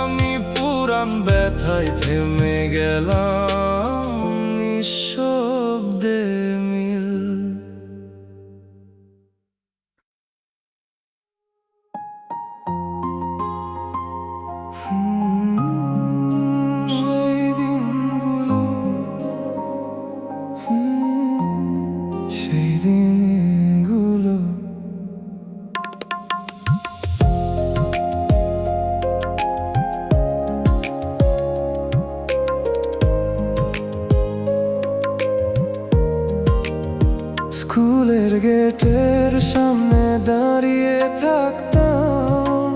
আমি পুরান ব্যথায় থেমে গেলাম নিঃশব্দে মিল। সেই দিনগুলো, সেই দিনগুলো স্কুলের গেটের সামনে দাঁড়িয়ে থাকতাম,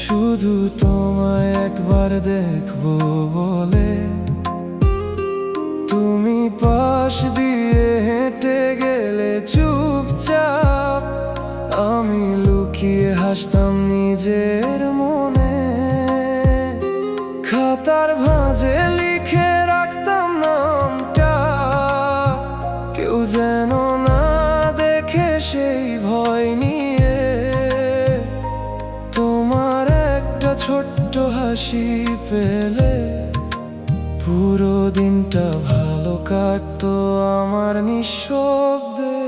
শুধু তোমায় একবার দেখবো বলে। তুমি পাশ দিয়ে হেঁটে গেলে চুপচাপ, আমি লুকিয়ে হাসতাম নিজের মনে। খাতার ভাঁজে লিখে রাখতাম নামটা, কেউ যেন না দেখে সেই ভয় নিয়ে। তোমার একটা ছোট্ট হাসি পেলে পুরো দিনটা ভালো কাটতো আমার নিঃশব্দে।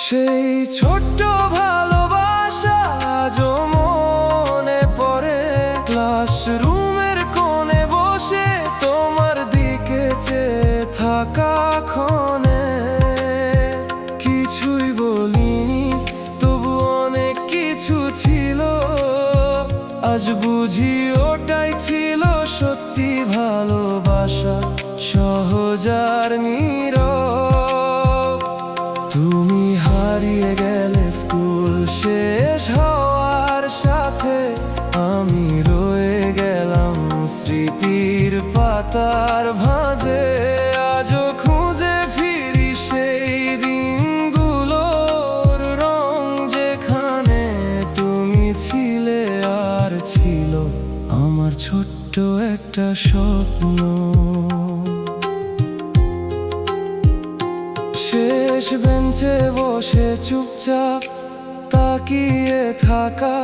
সেই ছোট্ট ভালোবাসা আজও মনে পড়ে, ক্লাসরুমের কোণে বসে তোমার দিকে চেয়ে থাকা ক্ষণে। কিছুই বলিনি তবু অনেক কিছু ছিল, আজ বুঝি ওটাই ছিল সত্যি ভালোবাসা, সহজ আর নীরব। তুমি হারিয়ে গেলে স্কুল শেষ হওয়ার সাথে, আমি রয়ে গেলাম স্মৃতির পাতার ভাঁজে। আজও খুঁজে ফিরি সেই দিনগুলোর রং, যেখানে তুমি ছিলে আর ছিল আমার ছোট্ট একটা স্বপ্ন। শেষ বেঞ্চে বসে চুপচাপ তাকিয়ে থাকা,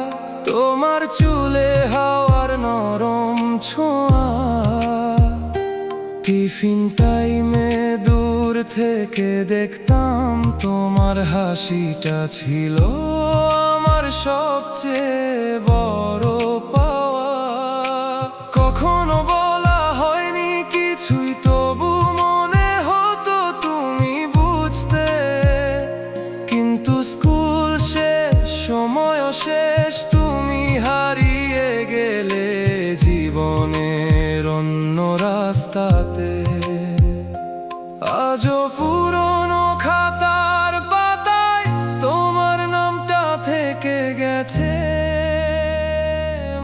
তোমার চুলে হাওয়ার নরম ছোঁয়া। টিফিন টাইমে দূর থেকে দেখতাম তোমার হাসিটা ছিল আমার সবচেয়ে বড় পাওয়া। কখনো বলা হয়নি কিছুই, তবু মনে হতো তুমি বুঝতে। কিন্তু স্কুল শেষ, সময়ও শেষ, তুমি হারিয়ে গেলে জীবনের অন্য রাস্তাতে। আজও পুরনো খাতার পাতায় তোমার নামটা থেকে গেছে,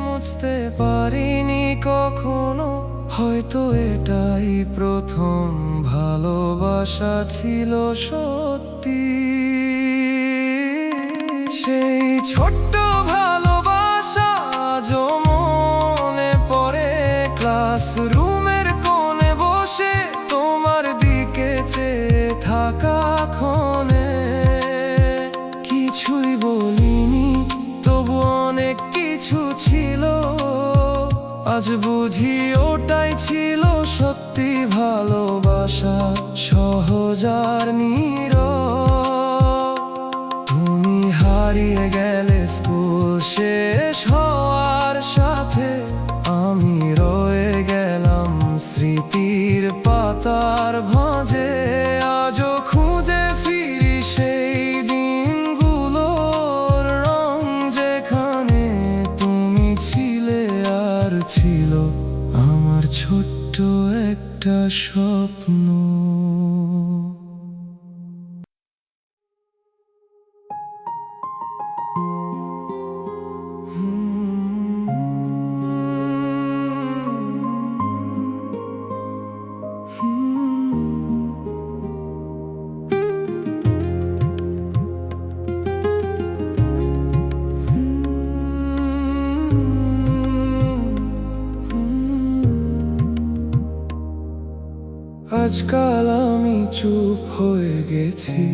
মুছতে পারিনি কখনো, হয়তো এটাই প্রথম ভালোবাসা ছিল সত্যি। সেই ছোট্ট ভালোবাসা আজও মনে পড়ে, ক্লাসরুমের কোণে আজ বুঝি ওটাই ছিল সত্যি ভালোবাসা, সহজ আর নীরব। তুমি হারিয়ে গেলে স্কুল শেষ হওয়ার সাথে, আমি রয়ে গেলাম স্মৃতির পাতার ভাঁজে। আজও খুঁজে ফিরি সেই দিনগুলোর রং, যেখানে তুমি ছিলে আর ছিল আমার ছোট্ট একটা স্বপ্ন। আজকাল আমি চুপ হয়ে গেছি,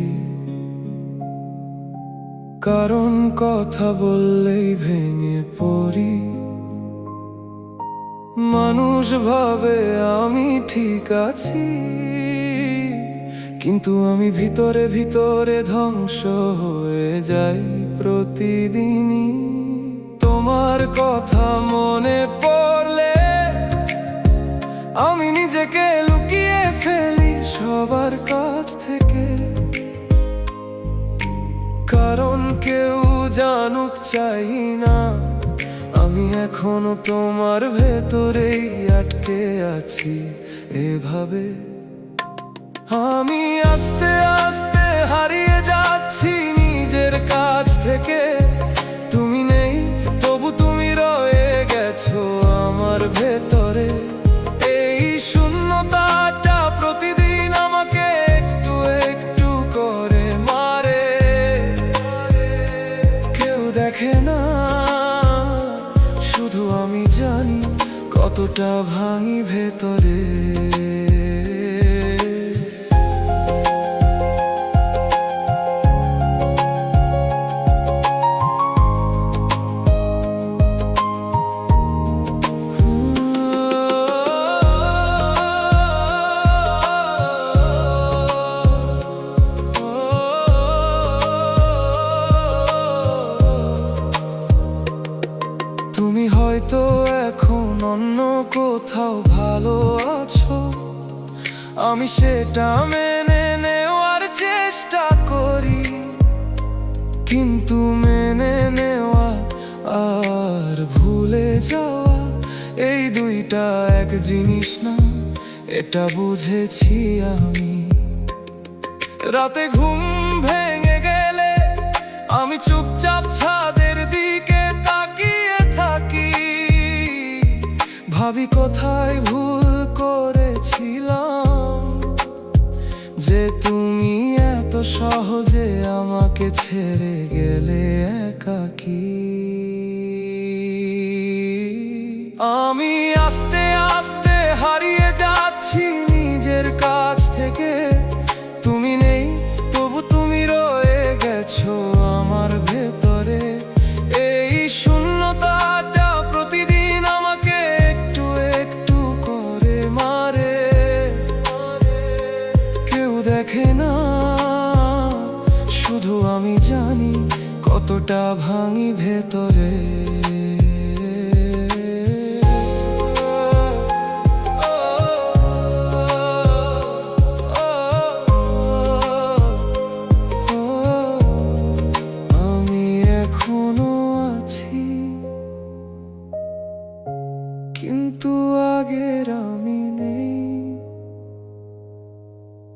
কারণ কথা বললেই ভেঙে পড়ি। মানুষ ভাবে আমি ঠিক আছি, কিন্তু আমি ভিতরে ভিতরে ধ্বংস হয়ে যাই প্রতিদিনই। তোমার কথা মনে পড়লে আমি নিজেকে লুকিয়ে ফেলি সবার কাছ থেকে, কারণ কেউ জানুক চাই না আমি এখনো তোমার ভেতরেই আটকে আছি এভাবে। আমি আস্তে আস্তে হারিয়ে যাচ্ছি নিজের কাছ থেকে। তুমি নেই, তবু তুমি রয়ে গেছো আমার ভেতরে। এই শূন্যতাটা প্রতিদিন আমাকে একটু একটু করে মারে। কেউ দেখে না, শুধু আমি জানি কতটা ভাঙি ভেতরে। তুমি হয়তো এখন অন্য কোথাও ভালো আছো, আমি সেটা মেনে নেওয়ার চেষ্টা করি। কিন্তু মেনে নেওয়া আর ভুলে যাওয়া এই দুইটা এক জিনিস না, এটা বুঝেছি আমি। রাতে ঘুম ভেঙে গেলে আমি চুপচাপ ছাদের দিকে তাকিয়ে থাকি, ভাবি কোথায় ভুল করেছিলাম যে তুমি এত সহজে আমাকে ছেড়ে গেলে একাকী। আমি আস্তে আস্তে হারিয়ে যাচ্ছি নিজের কাছ থেকে। তুমি নেই, তবু তুমি রয়ে গেছো আমার ভেতরে। এই শূন্যতাটা প্রতিদিন আমাকে একটু একটু করে মারে। কেউ দেখে না, শুধু আমি জানি কতটা ভাঙি ভেতরে।